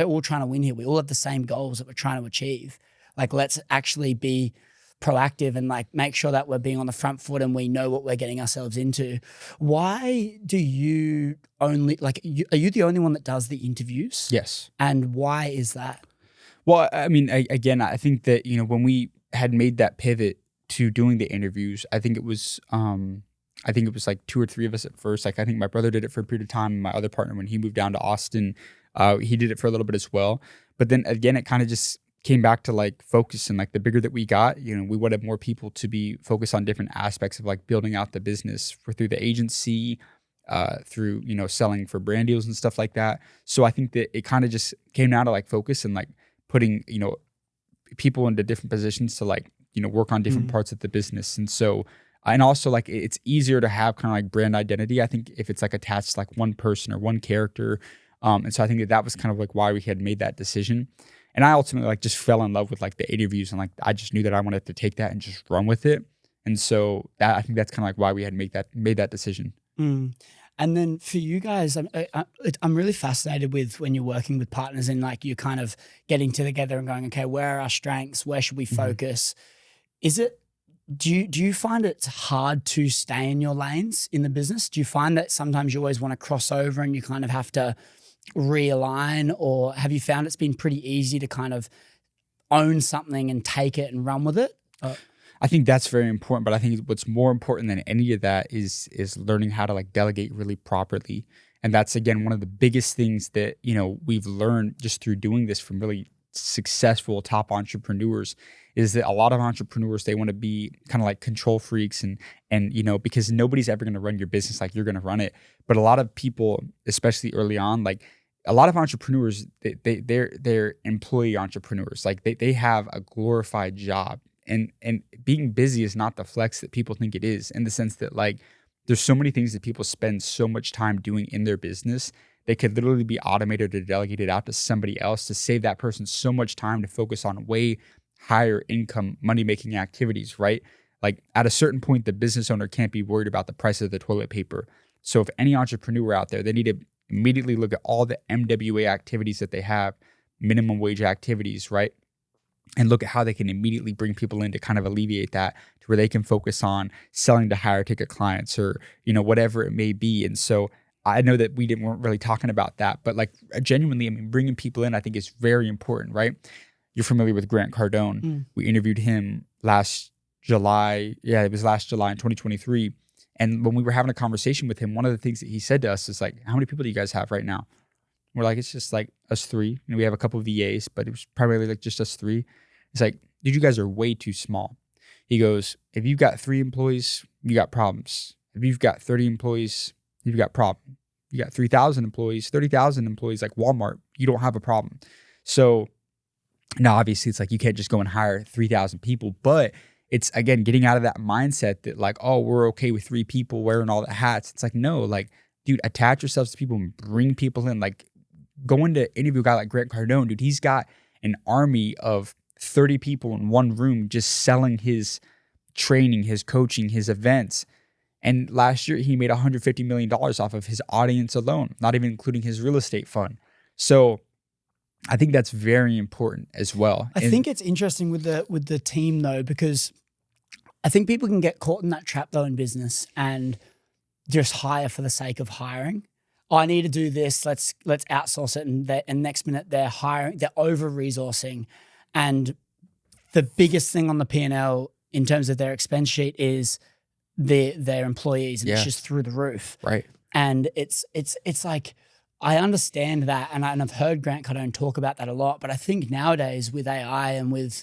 all trying to win here. We all have the same goals that we're trying to achieve. Like, let's actually be proactive and like make sure that we're being on the front foot and we know what we're getting ourselves into. Why do you only, like, are you the only one that does the interviews? Yes. And why is that? Well, I mean, again, I think that, when we had made that pivot to doing the interviews, I think it was like 2 or 3 of us at first. Like, I think my brother did it for a period of time. And my other partner, when he moved down to Austin, he did it for a little bit as well. But then again, it kind of just came back to like focus, and like the bigger that we got, we wanted more people to be focused on different aspects of like building out the business through the agency, through, selling for brand deals and stuff like that. So I think that it kind of just came down to like focus and like putting, people into different positions to like, work on different parts of the business. And so, and also like it's easier to have kind of like brand identity, I think, if it's like attached to like one person or one character. And so I think that was kind of like why we had made that decision. And I ultimately like just fell in love with like the interviews, and like I just knew that I wanted to take that and just run with it. And so I think that's kind of like why we had made that decision. And then for you guys, I'm really fascinated with when you're working with partners and like you're kind of getting together and going, okay, where are our strengths? Where should we focus? Do you find it's hard to stay in your lanes in the business? Do you find that sometimes you always want to cross over and you kind of have to realign, or have you found it's been pretty easy to kind of own something and take it and run with it? I think that's very important, but I think what's more important than any of that is learning how to like delegate really properly. And that's, again, one of the biggest things that, we've learned just through doing this from really successful top entrepreneurs, is that a lot of entrepreneurs, they want to be kind of like control freaks and because nobody's ever going to run your business like you're going to run it. But a lot of people, especially early on, like a lot of entrepreneurs, they're employee entrepreneurs. Like they have a glorified job, and being busy is not the flex that people think it is, in the sense that like there's so many things that people spend so much time doing in their business. They could literally be automated or delegated out to somebody else to save that person so much time to focus on way higher income, money-making activities, right? Like at a certain point, the business owner can't be worried about the price of the toilet paper. So if any entrepreneur out there, they need to immediately look at all the MWA activities that they have, minimum wage activities, right? And look at how they can immediately bring people in to kind of alleviate that, to where they can focus on selling to higher ticket clients or, whatever it may be. And so I know that weren't really talking about that, but like genuinely, I mean, bringing people in, I think is very important, right? You're familiar with Grant Cardone. We interviewed him last July. Yeah, it was last July in 2023. And when we were having a conversation with him, one of the things that he said to us is like, how many people do you guys have right now? We're like, it's just like us 3. We have a couple of VAs, but it was primarily like just us 3. It's like, dude, you guys are way too small. He goes, if you've got 3 employees, you got problems. If you've got 30 employees, you've got problem. You got 3,000 employees, 30,000 employees like Walmart, you don't have a problem. So now obviously it's like you can't just go and hire 3,000 people, but it's, again, getting out of that mindset that like, oh, we're okay with 3 people wearing all the hats. It's like, no, like, dude, attach yourselves to people and bring people in. Like, going to interview a guy like Grant Cardone, dude, he's got an army of 30 people in one room just selling his training, his coaching, his events. And last year he made $150 million off of his audience alone, not even including his real estate fund. So I think that's very important as well. I think it's interesting with the team though, because I think people can get caught in that trap though in business and just hire for the sake of hiring. Oh, I need to do this. Let's outsource it. And next minute they're hiring, they're over-resourcing. And the biggest thing on the P&L in terms of their expense sheet is their employees, and it's just through the roof. Right. And it's like, I understand that, and I've heard Grant Cardone talk about that a lot, but I think nowadays with AI and with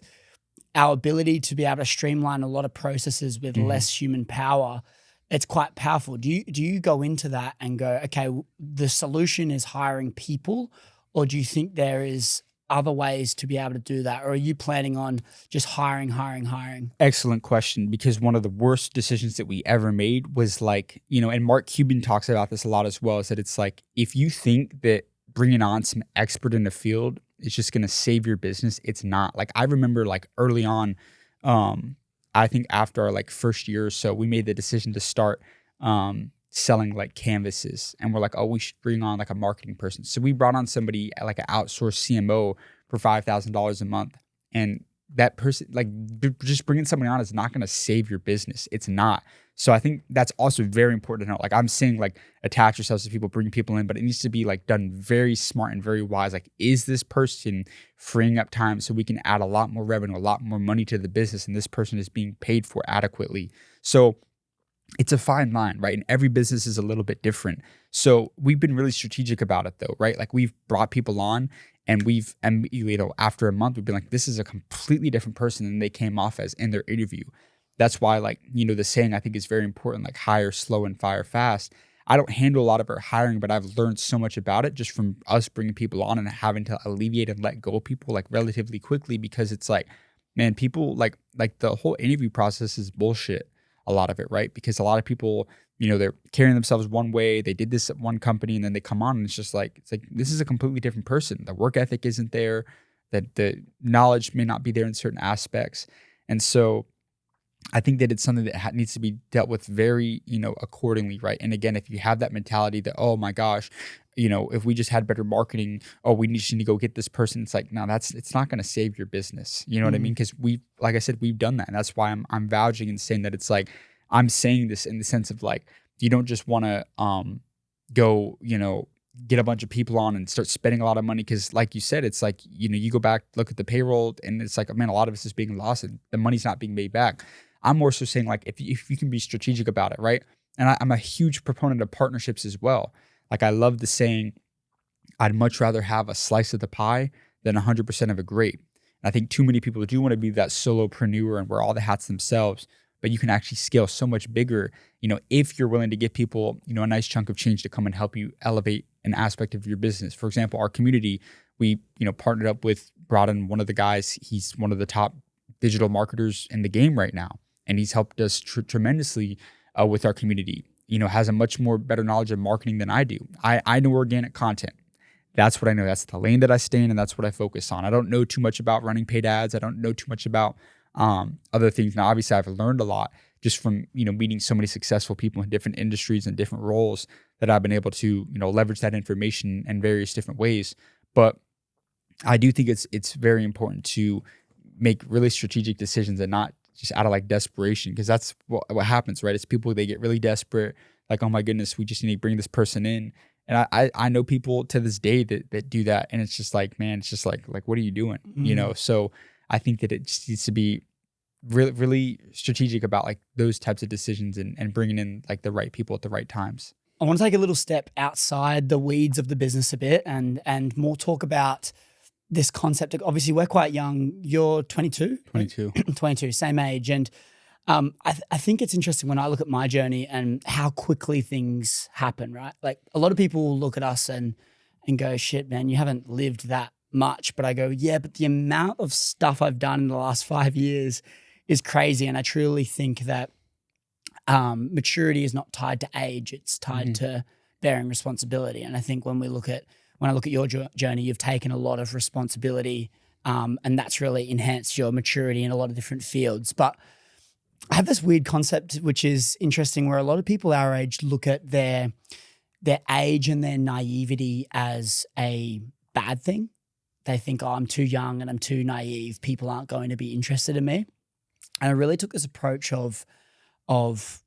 our ability to be able to streamline a lot of processes with less human power, it's quite powerful. Do you go into that and go, okay, the solution is hiring people, or do you think there is other ways to be able to do that? Or are you planning on just hiring? Excellent question, because one of the worst decisions that we ever made was like, and Mark Cuban talks about this a lot as well, is that it's like, if you think that bringing on some expert in the field is just going to save your business, it's not. Like, I remember like early on, I think after our like first year or so, we made the decision to start selling like canvases, and we're like, oh, we should bring on like a marketing person. So we brought on somebody like an outsourced CMO for $5,000 a month, and that person, like just bringing somebody on is not going to save your business. It's not. So I think that's also very important to know. Like I'm saying, like attach yourselves to people, bring people in, but it needs to be like done very smart and very wise. Like, is this person freeing up time so we can add a lot more revenue, a lot more money to the business, and this person is being paid for adequately? So it's a fine line, right? And every business is a little bit different. So we've been really strategic about it though, right? Like we've brought people on, and after a month, we've been like, this is a completely different person than they came off as in their interview. That's why, like, the saying I think is very important, like hire slow and fire fast. I don't handle a lot of our hiring, but I've learned so much about it just from us bringing people on and having to alleviate and let go of people like relatively quickly, because it's like, man, people like the whole interview process is bullshit. A lot of it, right? Because a lot of people, they're carrying themselves one way. They did this at one company, and then they come on, and it's like this is a completely different person. The work ethic isn't there. That the knowledge may not be there in certain aspects, and so I think that it's something that needs to be dealt with very, accordingly, right? And again, if you have that mentality that, oh my gosh, if we just had better marketing, oh, we just need to go get this person. It's like, no, it's not going to save your business. You know what I mean? Because like I said, we've done that. And that's why I'm vouching and saying that it's like, I'm saying this in the sense of like, you don't just want to go, get a bunch of people on and start spending a lot of money. Cause like you said, it's like, you go back, look at the payroll, and it's like, man, a lot of this is being lost and the money's not being made back. I'm more so saying like, if you can be strategic about it, right? And I'm a huge proponent of partnerships as well. Like I love the saying, I'd much rather have a slice of the pie than 100% of a grape. And I think too many people do want to be that solopreneur and wear all the hats themselves, but you can actually scale so much bigger, if you're willing to give people, a nice chunk of change to come and help you elevate an aspect of your business. For example, our community, we, partnered up with, brought in one of the guys. He's one of the top digital marketers in the game right now. And he's helped us tremendously with our community, has a much more better knowledge of marketing than I do. I know organic content. That's what I know. That's the lane that I stay in, and that's what I focus on. I don't know too much about running paid ads. I don't know too much about other things. Now, obviously, I've learned a lot just from, meeting so many successful people in different industries and different roles that I've been able to, leverage that information in various different ways. But I do think it's very important to make really strategic decisions and not just out of like desperation, because that's what happens, right? It's people, they get really desperate, like, oh my goodness, we just need to bring this person in. And I know people to this day that do that, and it's just like, man, it's just like what are you doing? So I think that it just needs to be really, really strategic about like those types of decisions and bringing in like the right people at the right times. I want to take a little step outside the weeds of the business a bit and more talk about this concept. Obviously, we're quite young. You're 22? 22. 22, same age. And I think it's interesting when I look at my journey and how quickly things happen, right? Like a lot of people will look at us and go, shit, man, you haven't lived that much. But I go, yeah, but the amount of stuff I've done in the last 5 years is crazy. And I truly think that maturity is not tied to age. It's tied to bearing responsibility. And I think when I look at your journey, you've taken a lot of responsibility, and that's really enhanced your maturity in a lot of different fields. But I have this weird concept, which is interesting, where a lot of people our age look at their age and their naivety as a bad thing. They think, oh, I'm too young and I'm too naive. People aren't going to be interested in me. And I really took this approach of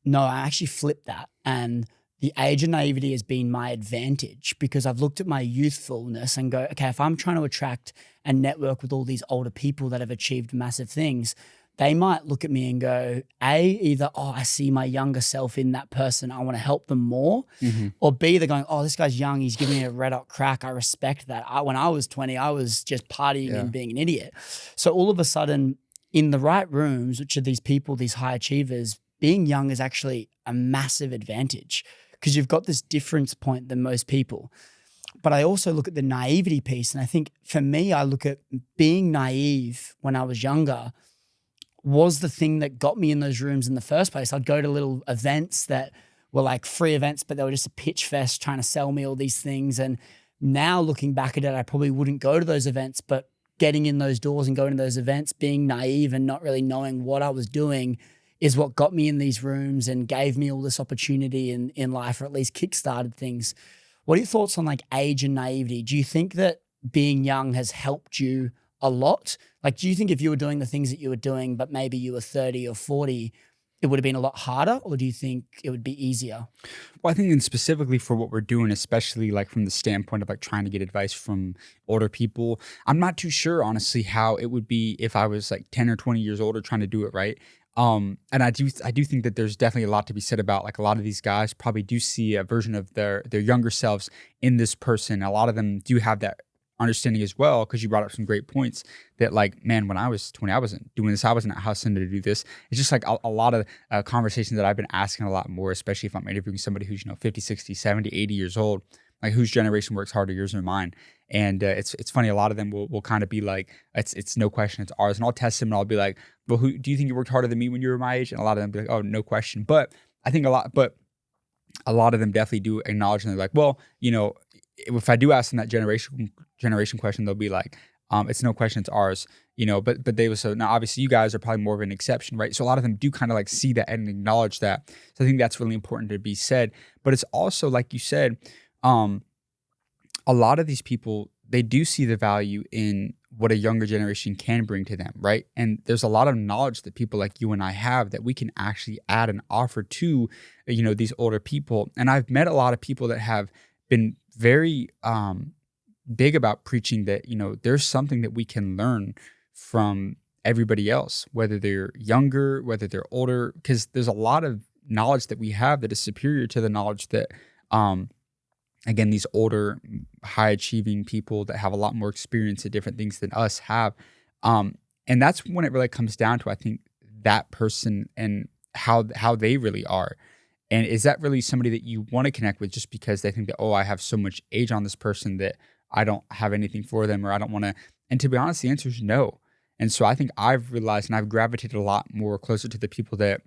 no, I actually flipped that. And the age of naivety has been my advantage, because I've looked at my youthfulness and go, okay, if I'm trying to attract and network with all these older people that have achieved massive things, they might look at me and go, either, oh, I see my younger self in that person, I want to help them more. Or B, they're going, oh, this guy's young, he's giving me a red hot crack, I respect that. When I was 20, I was just partying and being an idiot. So all of a sudden, in the right rooms, which are these people, these high achievers, being young is actually a massive advantage, because you've got this difference point than most people. But I also look at the naivety piece. And I think for me, I look at being naive when I was younger was the thing that got me in those rooms in the first place. I'd go to little events that were like free events, but they were just a pitch fest trying to sell me all these things. And now looking back at it, I probably wouldn't go to those events, but getting in those doors and going to those events, being naive and not really knowing what I was doing is what got me in these rooms and gave me all this opportunity in life, or at least kickstarted things. What are your thoughts on like age and naivety? Do you think that being young has helped you a lot? Like, do you think if you were doing the things that you were doing, but maybe you were 30 or 40, it would have been a lot harder, or do you think it would be easier? Well, I think specifically for what we're doing, especially like from the standpoint of like trying to get advice from older people, I'm not too sure, honestly, how it would be if I was like 10 or 20 years older trying to do it right. And I do think that there's definitely a lot to be said about like a lot of these guys probably do see a version of their younger selves in this person. A lot of them do have that understanding as well, because you brought up some great points that like, man, when I was 20, I wasn't doing this. I wasn't hustling to do this. It's just like a lot of conversations that I've been asking a lot more, especially if I'm interviewing somebody who's, 50, 60, 70, 80 years old, like whose generation works harder, yours or mine. And it's funny, a lot of them will kind of be like, it's no question, it's ours. And I'll test them and I'll be like, well, who do you think you worked harder than me when you were my age? And a lot of them be like, oh, no question. But I think a lot of them definitely do acknowledge, and they're like, well, if I do ask them that generation question, they'll be like, it's no question, it's ours, but they will. So now obviously you guys are probably more of an exception, right? So a lot of them do kind of like see that and acknowledge that. So I think that's really important to be said. But it's also, like you said, a lot of these people, they do see the value in what a younger generation can bring to them, right? And there's a lot of knowledge that people like you and I have that we can actually add and offer to, these older people. And I've met a lot of people that have been very big about preaching that, there's something that we can learn from everybody else, whether they're younger, whether they're older, because there's a lot of knowledge that we have that is superior to the knowledge that, again, these older, high achieving people that have a lot more experience at different things than us have. And that's when it really comes down to, I think, that person and how they really are. And is that really somebody that you want to connect with just because they think that, oh, I have so much age on this person that I don't have anything for them, or I don't want to? And to be honest, the answer is no. And so I think I've realized, and I've gravitated a lot more closer to the people that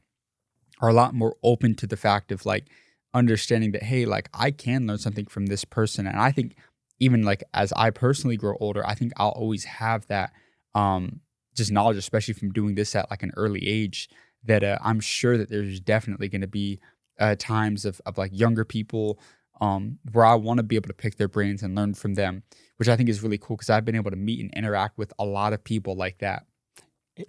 are a lot more open to the fact of like understanding that, hey, like I can learn something from this person. And I think even like as I personally grow older, I think I'll always have that just knowledge, especially from doing this at like an early age, that I'm sure that there's definitely going to be times of like younger people where I want to be able to pick their brains and learn from them, which I think is really cool because I've been able to meet and interact with a lot of people like that.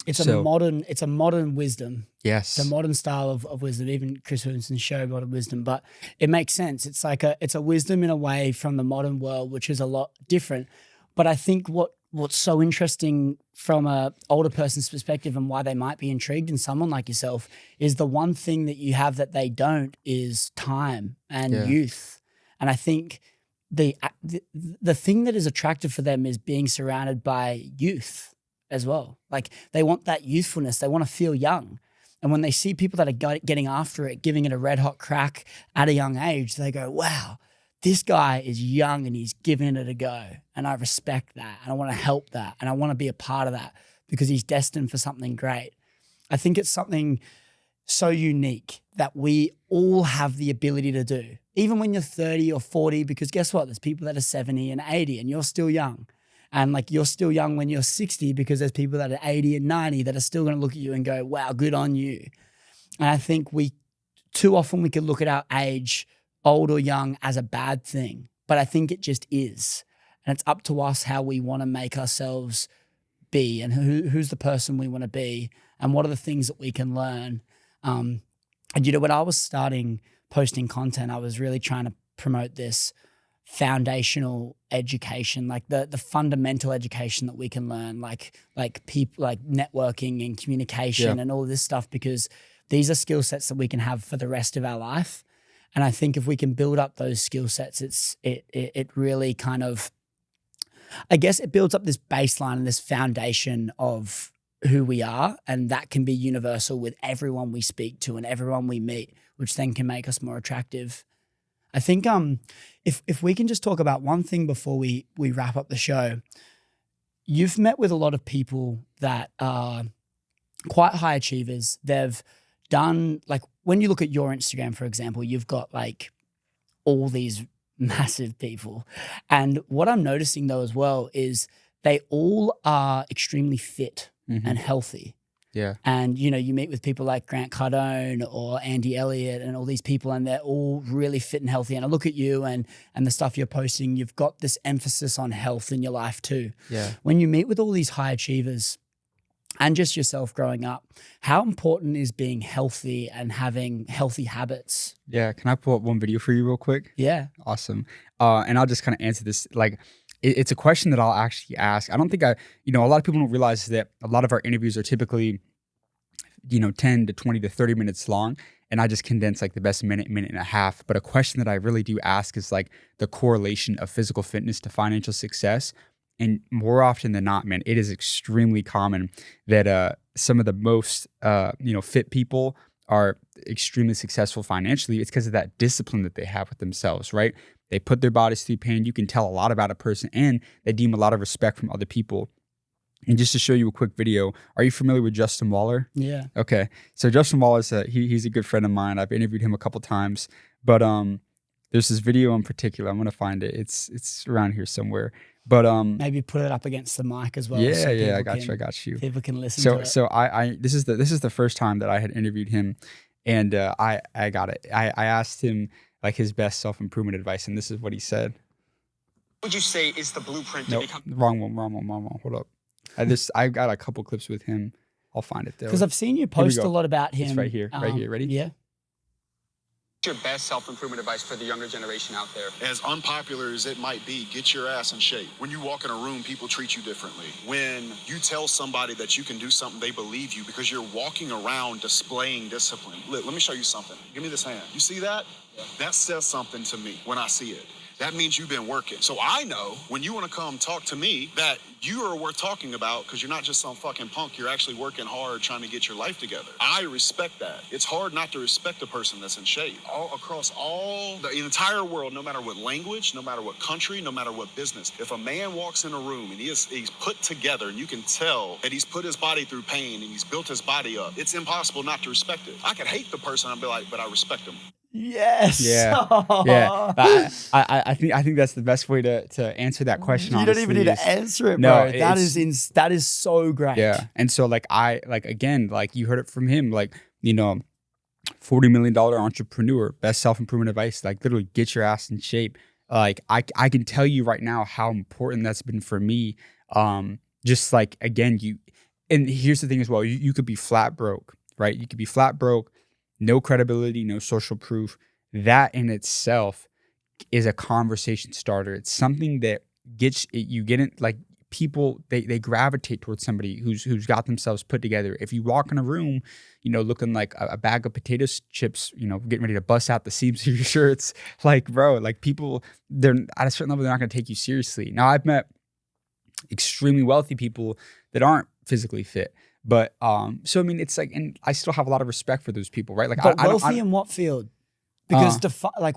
It's a modern wisdom. Yes. It's a modern style of wisdom. Even Chris Griffin's show, Modern Wisdom, but it makes sense. It's like it's a wisdom in a way from the modern world, which is a lot different. But I think what's so interesting from a older person's perspective and why they might be intrigued in someone like yourself is the one thing that you have that they don't is time and youth. And I think the thing that is attractive for them is being surrounded by youth as well. Like they want that youthfulness. They want to feel young. And when they see people that are getting after it, giving it a red hot crack at a young age, they go, wow, this guy is young and he's giving it a go. And I respect that. And I want to help that. And I want to be a part of that because he's destined for something great. I think it's something so unique that we all have the ability to do, even when you're 30 or 40, because guess what? There's people that are 70 and 80 and you're still young. And like you're still young when you're 60 because there's people that are 80 and 90 that are still going to look at you and go, wow, good on you. And I think too often we can look at our age, old or young, as a bad thing. But I think it just is. And it's up to us how we want to make ourselves be and who's the person we want to be and what are the things that we can learn. And when I was starting posting content, I was really trying to promote this foundational education, like the fundamental education that we can learn, like people, like networking and communication and all of this stuff, because these are skill sets that we can have for the rest of our life. And I think if we can build up those skill sets, it really kind of, I guess it builds up this baseline and this foundation of who we are, and that can be universal with everyone we speak to and everyone we meet, which then can make us more attractive. I think if we can just talk about one thing before we wrap up the show, you've met with a lot of people that are quite high achievers. They've done, like when you look at your Instagram, for example, you've got like all these massive people. And what I'm noticing though as well is they all are extremely fit and healthy. Yeah. And, you know, you meet with people like Grant Cardone or Andy Elliott and all these people, and they're all really fit and healthy. And I look at you and the stuff you're posting, you've got this emphasis on health in your life too. Yeah. When you meet with all these high achievers and just yourself growing up, how important is being healthy and having healthy habits? Yeah. Can I pull up one video for you real quick? Yeah. Awesome. And I'll just kind of answer this. Like, it's a question that I'll actually ask. I don't think a lot of people don't realize that a lot of our interviews are typically, 10 to 20 to 30 minutes long. And I just condense like the best minute and a half. But a question that I really do ask is like the correlation of physical fitness to financial success. And more often than not, man, it is extremely common that some of the most, fit people are extremely successful financially. It's because of that discipline that they have with themselves, right? They put their bodies through pain. You can tell a lot about a person, and they deem a lot of respect from other people. And just to show you a quick video, are you familiar with Justin Waller? Yeah. Okay. So Justin Waller is he's a good friend of mine. I've interviewed him a couple times, but there's this video in particular. I'm gonna find it. It's around here somewhere. But maybe put it up against the mic as well. Yeah, so I got you. People can listen to it. So I this is the first time that I had interviewed him, and I got it. I asked him like his best self-improvement advice, and this is what he said. What would you say is the blueprint to become? Wrong one. Hold up. I got a couple clips with him. I'll find it though. Because I've seen you post a lot about him. It's right here. Ready? Yeah. What's your best self-improvement advice for the younger generation out there? As unpopular as it might be, get your ass in shape. When you walk in a room, people treat you differently. When you tell somebody that you can do something, they believe you because you're walking around displaying discipline. Let me show you something. Give me this hand. You see that? Yeah. That says something to me when I see it. That means you've been working. So I know when you want to come talk to me that you are worth talking about because you're not just some fucking punk. You're actually working hard trying to get your life together. I respect that. It's hard not to respect a person that's in shape. All across the entire world, no matter what language, no matter what country, no matter what business, if a man walks in a room and he's put together and you can tell that he's put his body through pain and he's built his body up, it's impossible not to respect it. I could hate the person and be like, but I respect him. Yes. Yeah. Yeah. I think that's the best way to answer that question. You don't even need to answer it, bro. That is so great. Yeah. And so again, you heard it from him, $40 million entrepreneur, best self-improvement advice, literally get your ass in shape. I can tell you right now how important that's been for me. And here's the thing as well, you could be flat broke, right? You could be flat broke, no credibility, no social proof. That in itself is a conversation starter. It's something that people, they gravitate towards somebody who's got themselves put together. If you walk in a room, looking like a bag of potato chips, getting ready to bust out the seams of your shirts, people, they're at a certain level, they're not going to take you seriously. Now, I've met extremely wealthy people that aren't physically fit. But it's and I still have a lot of respect for those people, right? Wealthy in what field? Because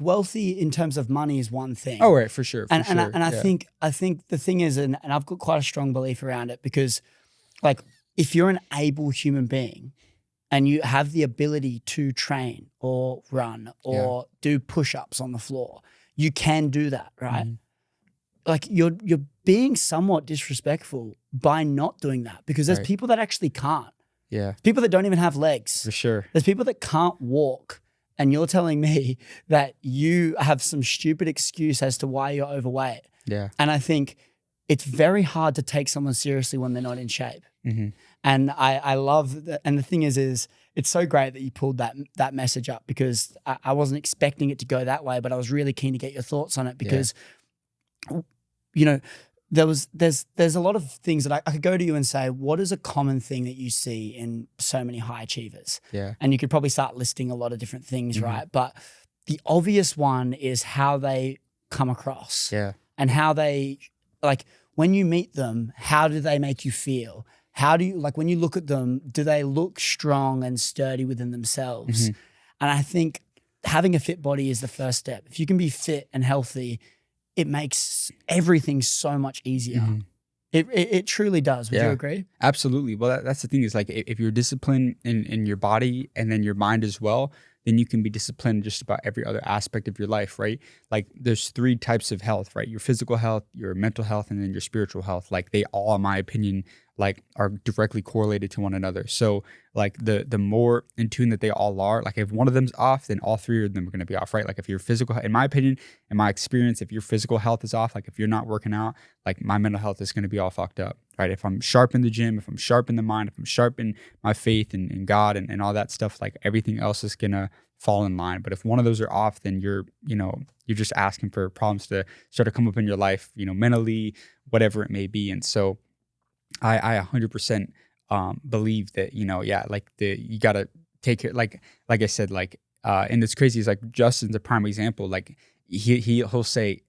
wealthy in terms of money is one thing. Oh, right, for sure. I think the thing is, and I've got quite a strong belief around it, because if you're an able human being and you have the ability to train or run or do push-ups on the floor, you can do that, right? You're being somewhat disrespectful by not doing that, because there's people that actually can't. Yeah. People that don't even have legs. For sure. There's people that can't walk, and you're telling me that you have some stupid excuse as to why you're overweight. Yeah. And I think it's very hard to take someone seriously when they're not in shape. Mm-hmm. And I love that. And the thing is it's so great that you pulled that message up, because I wasn't expecting it to go that way, but I was really keen to get your thoughts on it, because there's a lot of things that I could go to you and say, what is a common thing that you see in so many high achievers? Yeah. And you could probably start listing a lot of different things, right? But the obvious one is how they come across. Yeah. And how they, when you meet them, how do they make you feel? How do you, when you look at them, do they look strong and sturdy within themselves? And I think having a fit body is the first step. If you can be fit and healthy, it makes everything so much easier. It truly does. Would you agree? Absolutely. Well, that's the thing is if you're disciplined in your body and then your mind as well, then you can be disciplined in just about every other aspect of your life, right? Like there's 3 types of health, right? Your physical health, your mental health, and then your spiritual health. Like they all, in my opinion, like are directly correlated to one another. So like the more in tune that they all are, like if one of them's off, then all 3 of them are going to be off, right? Like if your physical, in my opinion, in my experience, if your physical health is off, like if you're not working out, like my mental health is going to be all fucked up, right? If I'm sharp in the gym, if I'm sharp in the mind, if I'm sharp in my faith and God and all that stuff, like everything else is going to fall in line. But if one of those are off, then you're just asking for problems to start to come up in your life, mentally, whatever it may be. And so I 100% believe that, you got to take it, like I said, and it's crazy. It's like Justin's a prime example. Like he'll say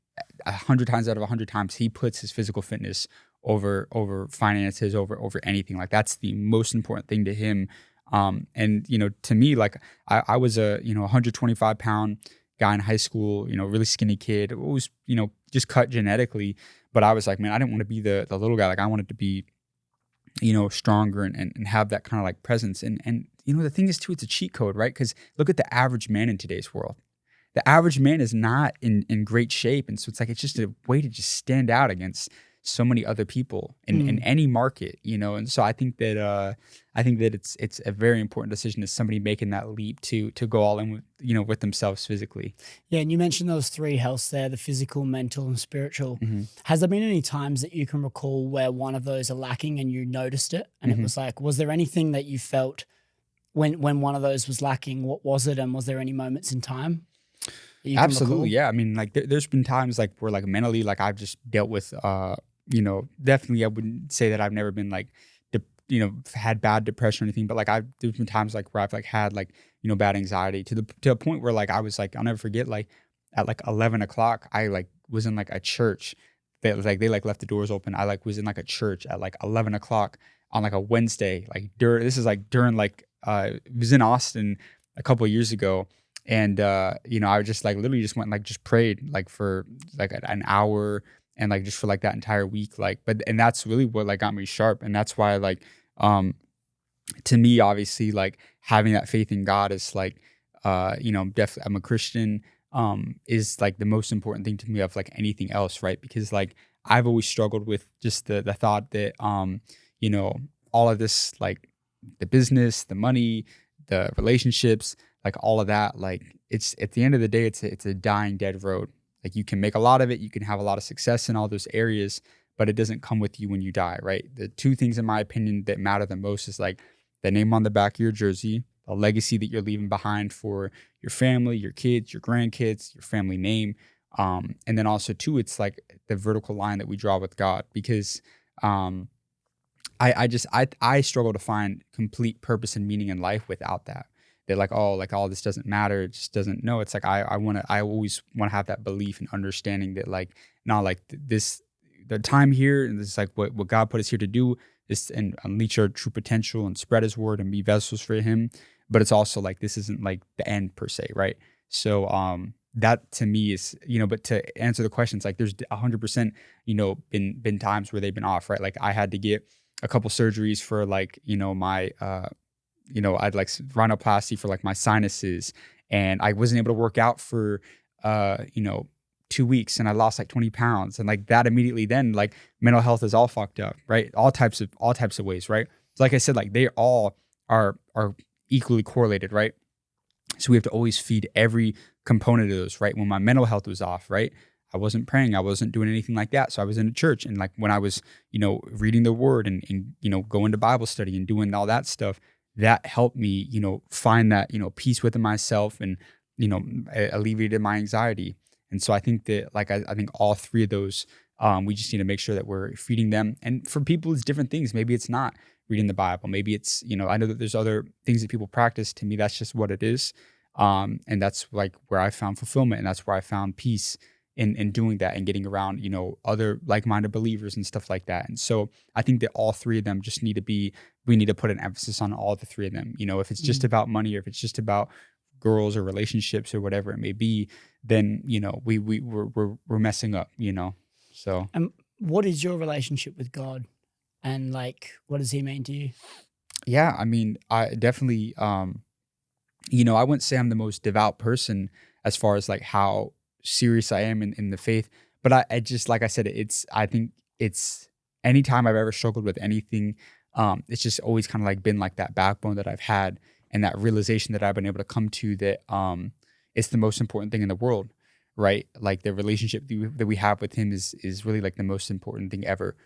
100 times out of 100 times, he puts his physical fitness over finances, over anything. Like that's the most important thing to him. And to me, like I was a 125 pound guy in high school, really skinny kid, always just cut genetically. But I was like, man, I didn't want to be the little guy. Like I wanted to be stronger and have that kind of like presence. And the thing is too, it's a cheat code, right? Because look at the average man in today's world. The average man is not in great shape. And so it's like, it's just a way to just stand out against so many other people in any market, and so I think that it's a very important decision as somebody making that leap to go all in with with themselves physically. Yeah, and you mentioned those 3 healths there: the physical, mental, and spiritual. Has there been any times that you can recall where one of those are lacking and you noticed it, and it was like, was there anything that you felt when one of those was lacking? What was it, and was there any moments in time that you can Absolutely, recall? yeah. I mean, like there's been times like where like mentally, like I've just dealt with definitely I wouldn't say that I've never been like had bad depression or anything, but like there's been times like where I've like had like bad anxiety to a point where like I was like, I'll never forget, like at like 11 o'clock I like was in like a church that was like they like left the doors open. I like was in like a church at like 11 o'clock on like a Wednesday, like during it was in Austin a couple of years ago. And I just like literally just went like just prayed like for like an hour and like just for like that entire week, and that's really what like got me sharp. And that's why like to me, obviously, like having that faith in God is like definitely I'm a Christian, is like the most important thing to me of like anything else, right? Because like I've always struggled with just the thought that all of this, like the business, the money, the relationships, like all of that, like it's at the end of the day, it's a dying dead road. Like you can make a lot of it, you can have a lot of success in all those areas, but it doesn't come with you when you die, right? The 2 things, in my opinion, that matter the most is like the name on the back of your jersey, the legacy that you're leaving behind for your family, your kids, your grandkids, your family name. And then also too, it's like the vertical line that we draw with God, because I struggle to find complete purpose and meaning in life without that. They're like, oh, this doesn't matter. It just doesn't. No, it's like I always want to have that belief and understanding that like, no, like the time here, and this is like what God put us here to do is and unleash our true potential and spread His word and be vessels for Him. But it's also like this isn't like the end per se, right? So that to me is But to answer the questions, like there's 100% been times where they've been off, right? Like I had to get a couple surgeries for like my I'd like rhinoplasty for like my sinuses, and I wasn't able to work out for 2 weeks, and I lost like 20 pounds, and like that immediately then like mental health is all fucked up, right? All types of ways, right? So like I said, like they all are equally correlated, right? So we have to always feed every component of those, right? When my mental health was off, right? I wasn't praying. I wasn't doing anything like that. So I was in a church, and like when I was, reading the word and going to Bible study and doing all that stuff, that helped me, find that, peace within myself and, alleviated my anxiety. And so I think that like, I think all 3 of those, we just need to make sure that we're feeding them. And for people, it's different things. Maybe it's not reading the Bible. Maybe it's, I know that there's other things that people practice. To me, that's just what it is. And that's like where I found fulfillment, and that's where I found peace in doing that and getting around, other like-minded believers and stuff like that. And so I think that all 3 of them just we need to put an emphasis on all the 3 of them. If it's just about money, or if it's just about girls or relationships or whatever it may be, then, we're messing up, so. What is your relationship with God, and like, what does He mean to you? Yeah, I mean, I definitely, I wouldn't say I'm the most devout person as far as like how serious I am in the faith, but I just, like I said, I think it's anytime I've ever struggled with anything, it's just always kind of like been like that backbone that I've had and that realization that I've been able to come to that it's the most important thing in the world, right? Like the relationship that we have with him is really like the most important thing ever.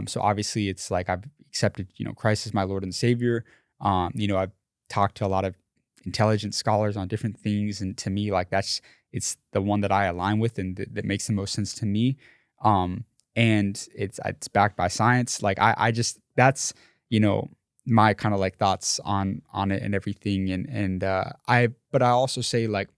So obviously it's like I've accepted, Christ as my Lord and Savior. I've talked to a lot of intelligent scholars on different things, and to me, like it's the one that I align with and that makes the most sense to me. And it's backed by science. Like I just that's my kind of like thoughts on it and everything. But I also say, like,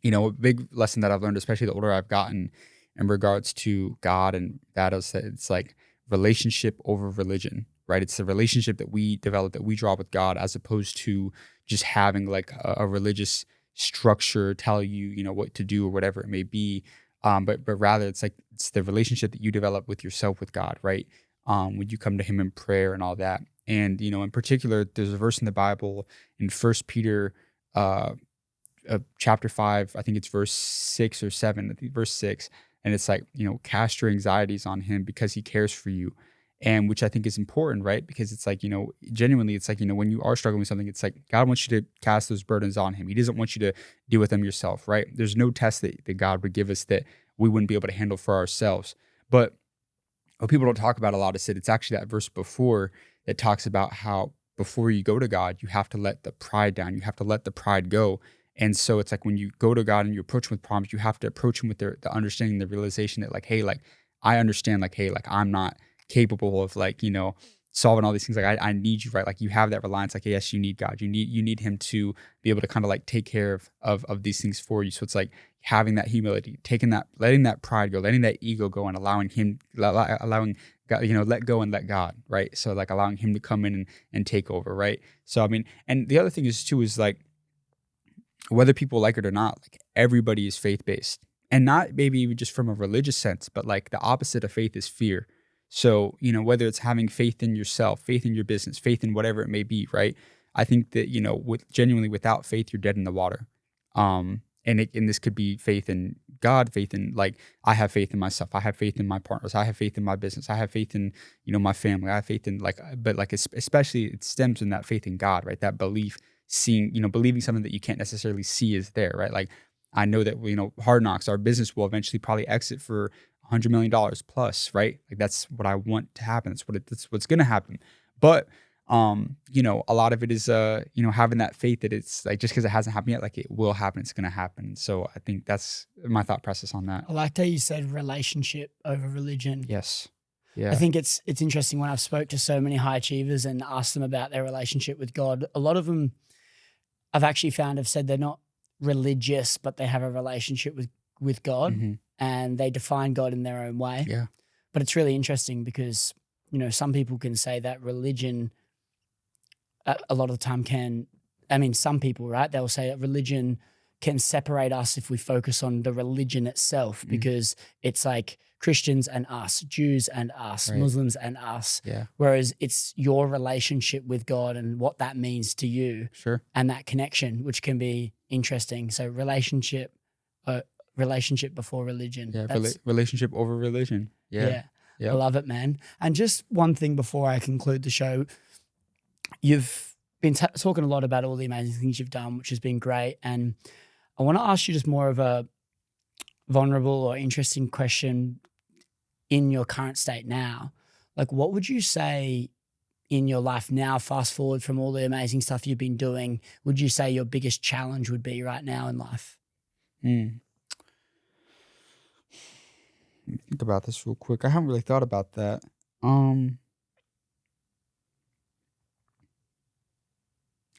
a big lesson that I've learned, especially the older I've gotten in regards to God, and that is that it's like relationship over religion, right? It's the relationship that we develop, that we draw with God, as opposed to just having like a religious structure tell you, what to do or whatever it may be. But rather it's like, it's the relationship that you develop with yourself, with God, right? When you come to him in prayer and all that. And, in particular, there's a verse in the Bible in 1 Peter, chapter 5, I think it's verse 6 or 7, I think verse 6. And it's like, cast your anxieties on him because he cares for you. And which I think is important, right? Because it's like, genuinely, it's like, when you are struggling with something, it's like God wants you to cast those burdens on him. He doesn't want you to deal with them yourself, right? There's no test that God would give us that we wouldn't be able to handle for ourselves. But what people don't talk about a lot is that it's actually that verse before that talks about how before you go to God, you have to let the pride down. You have to let the pride go. And so it's like when you go to God and you approach him with problems, you have to approach him with the understanding, the realization that like, hey, like I understand, like, hey, like I'm not capable of like, solving all these things. Like I need you, right? Like you have that reliance, like, yes, you need God. You need him to be able to kind of like take care of these things for you. So it's like having that humility, letting that pride go, letting that ego go, and allowing God, let go and let God, right? So like allowing him to come in and take over, right? So I mean, and the other thing is too, is like, whether people like it or not, like everybody is faith-based, and not maybe even just from a religious sense, but like the opposite of faith is fear. So, whether it's having faith in yourself, faith in your business, faith in whatever it may be, right? I think that, genuinely without faith, you're dead in the water. And this could be faith in God, faith in, like, I have faith in myself. I have faith in my partners. I have faith in my business. I have faith in, my family. I have faith in but especially it stems from that faith in God, right? That belief, believing something that you can't necessarily see is there, right? Like, I know that, Hard Knocks, our business will eventually probably exit for $100 million plus, right? Like that's what I want to happen. That's what's going to happen. But, a lot of it is, having that faith that it's like, just because it hasn't happened yet, like it will happen, it's going to happen. So I think that's my thought process on that. I liked how you said relationship over religion. Yes. Yeah. I think it's interesting when I've spoke to so many high achievers and asked them about their relationship with God. A lot of them I've actually found have said they're not religious, but they have a relationship with God. Mm-hmm. And they define God in their own way. Yeah. But it's really interesting because, some people can say that religion a lot of the time some people, right? They'll say that religion can separate us if we focus on the religion itself, because it's like Christians and us, Jews and us, right, Muslims and us. Yeah. Whereas it's your relationship with God and what that means to you. Sure. And that connection, which can be interesting. So relationship before religion. Yeah, relationship over religion. Yeah. Yep. I love it, man. And just one thing before I conclude the show, you've been talking a lot about all the amazing things you've done, which has been great. And I want to ask you just more of a vulnerable or interesting question in your current state now. Like, what would you say in your life now, fast forward from all the amazing stuff you've been doing, would you say your biggest challenge would be right now in life? Think about this real quick. I haven't really thought about that. I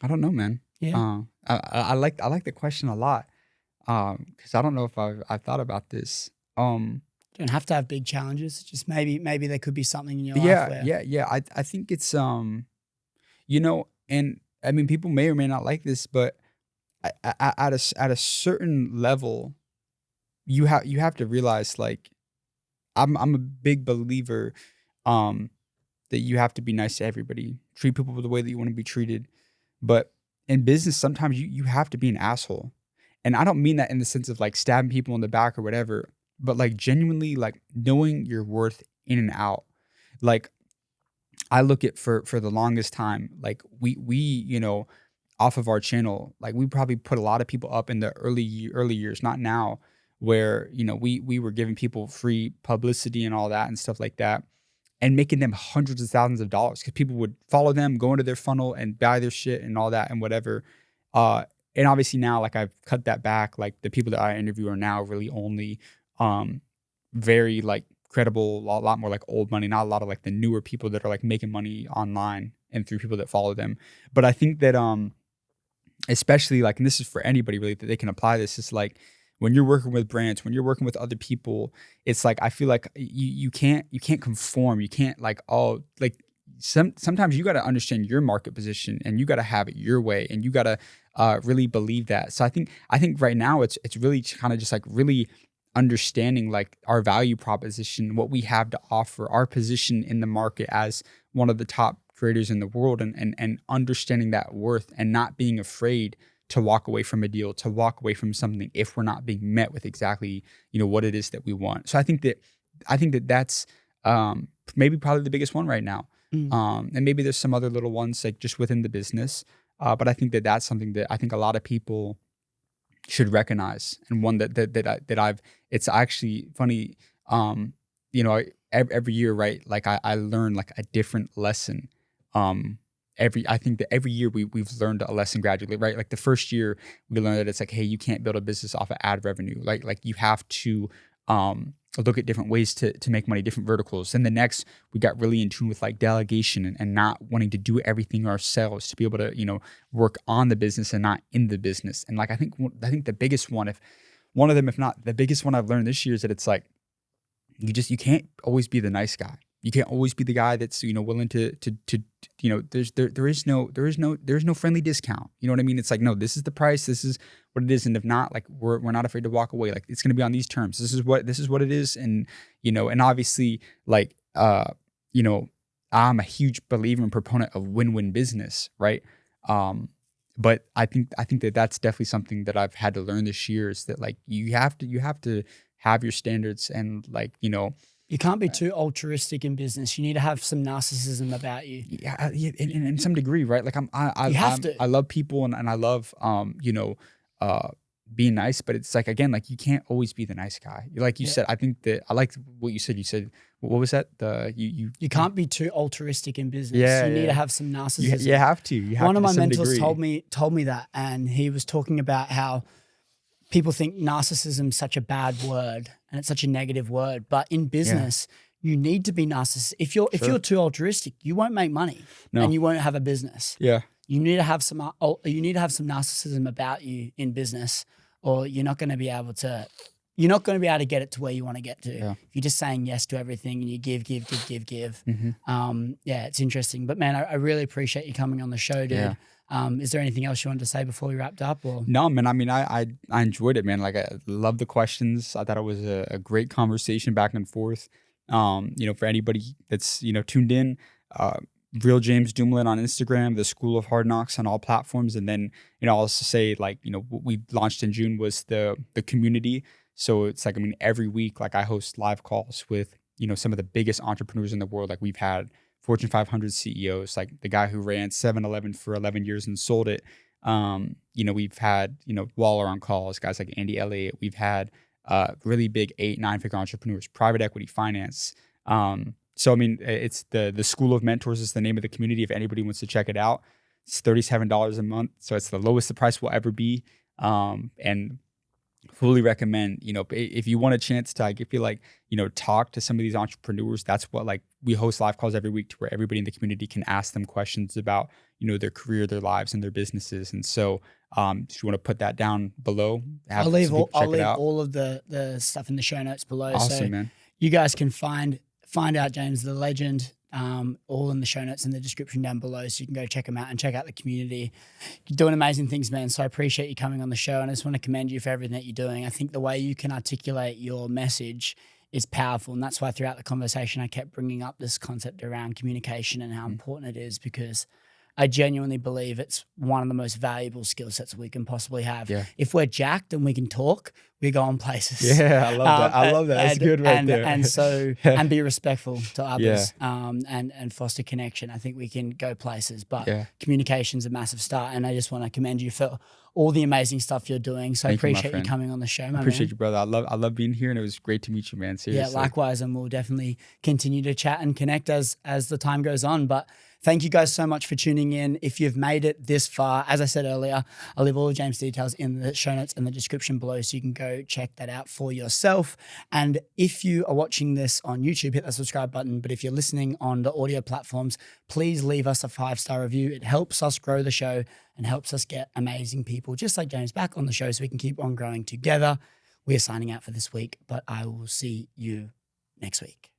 don't know, man. Yeah. I like the question a lot. Because I don't know if I've thought about this. You don't have to have big challenges. Just maybe there could be something in your life where... Yeah. I think it's and I mean, people may or may not like this, but at a certain level, you have to realize, like, I'm a big believer that you have to be nice to everybody, treat people the way that you want to be treated. But in business, sometimes you have to be an asshole. And I don't mean that in the sense of like stabbing people in the back or whatever, but like genuinely like knowing your worth in and out. Like I look at for the longest time, like we off of our channel, like we probably put a lot of people up in the early years, not now, where we were giving people free publicity and all that and stuff like that, and making them hundreds of thousands of dollars because people would follow them, go into their funnel and buy their shit and all that and whatever. And obviously now, like I've cut that back. Like the people that I interview are now really only very like credible, a lot more like old money, not a lot of like the newer people that are like making money online and through people that follow them. But I think that especially like, and this is for anybody really that they can apply this, is like when you're working with brands, when you're working with other people, it's like I feel like you can't conform. You can't like sometimes you got to understand your market position and you got to have it your way and you got to really believe that. So I think right now it's really kind of just like really understanding like our value proposition, what we have to offer, our position in the market as one of the top creators in the world, and understanding that worth and not being afraid to walk away from a deal, to walk away from something if we're not being met with exactly what it is that we want. So I think that that's maybe probably the biggest one right now. And maybe there's some other little ones like just within the business, but I think that that's something that I think a lot of people should recognize, and one that I've. It's actually funny, every year, right? Like I learn like a different lesson. I think that every year we've learned a lesson gradually, right? Like the first year we learned that it's like, hey, you can't build a business off of ad revenue. Like you have to look at different ways to make money, different verticals. Then the next, we got really in tune with like delegation and not wanting to do everything ourselves, to be able to, work on the business and not in the business. And like, I think the biggest one, if one of them, if not the biggest one I've learned this year, is that it's like, you can't always be the nice guy. You can't always be the guy that's, willing to there is no friendly discount. You know what I mean? It's like, no, this is the price. This is what it is. And if not, like we're not afraid to walk away. Like it's going to be on these terms. This is what it is. And, and obviously like, I'm a huge believer and proponent of win-win business. Right. But I think that that's definitely something that I've had to learn this year, is that like, you have to have your standards, and like, you can't be too altruistic in business. You need to have some narcissism about you. Yeah, in some degree, right? Like I love people and I love being nice, but it's like, again, like you can't always be the nice guy. Like you said, I think that I like what you said. You said, what was that? You can't be too altruistic in business. Yeah, you need to have some narcissism. You have to. One of my mentors told me that, and he was talking about how people think narcissism is such a bad word and it's such a negative word, but in business, you need to be narcissistic. If you're too altruistic, you won't make money and you won't have a business. Yeah, you need to have some narcissism about you in business, or you're not going to be able to get it to where you want to get to. Yeah. If you're just saying yes to everything and you give. Mm-hmm. It's interesting. But man, I really appreciate you coming on the show, dude. Yeah. Is there anything else you wanted to say before we wrapped up? Or? No, man. I mean, I enjoyed it, man. Like I love the questions. I thought it was a great conversation back and forth. For anybody that's, tuned in, Real James Demoulin on Instagram, the School of Hard Knocks on all platforms. And then, I'll also say like, what we launched in June was the community. So it's like, I mean, every week, like I host live calls with, some of the biggest entrepreneurs in the world. Like we've had Fortune 500 CEOs, like the guy who ran 7-Eleven for 11 years and sold it. We've had, Waller on calls, guys like Andy Elliott. We've had really big 8-9 figure entrepreneurs, private equity, finance. So, I mean, it's the School of Mentors is the name of the community. If anybody wants to check it out, it's $37 a month. So it's the lowest the price will ever be. And fully recommend, if you want a chance to, I feel like, talk to some of these entrepreneurs, that's what, like, we host live calls every week to where everybody in the community can ask them questions about, their career, their lives, and their businesses. And so, if you want to put that down below, I'll leave all of the stuff in the show notes below. Awesome, so man. You guys can find out James the Legend, all in the show notes in the description down below, so you can go check them out and check out the community. You're doing amazing things, man. So I appreciate you coming on the show, and I just want to commend you for everything that you're doing. I think the way you can articulate your message is powerful, and that's why throughout the conversation I kept bringing up this concept around communication and how important it is, because I genuinely believe it's one of the most valuable skill sets we can possibly have. Yeah. If we're jacked and we can talk, we're going places. Yeah, I love that. I love that. That's good right there. And so, and be respectful to others, and foster connection. I think we can go places, but communication's a massive start. And I just want to commend you for all the amazing stuff you're doing. So I appreciate you coming on the show, man. I appreciate you, brother. I love being here, and it was great to meet you, man. Seriously. Yeah, likewise. And we'll definitely continue to chat and connect as the time goes on. But thank you guys so much for tuning in. If you've made it this far, as I said earlier, I'll leave all of James' details in the show notes and the description below so you can go check that out for yourself. And if you are watching this on YouTube, hit that subscribe button. But if you're listening on the audio platforms, please leave us a 5-star review. It helps us grow the show and helps us get amazing people just like James back on the show so we can keep on growing together. We are signing out for this week, but I will see you next week.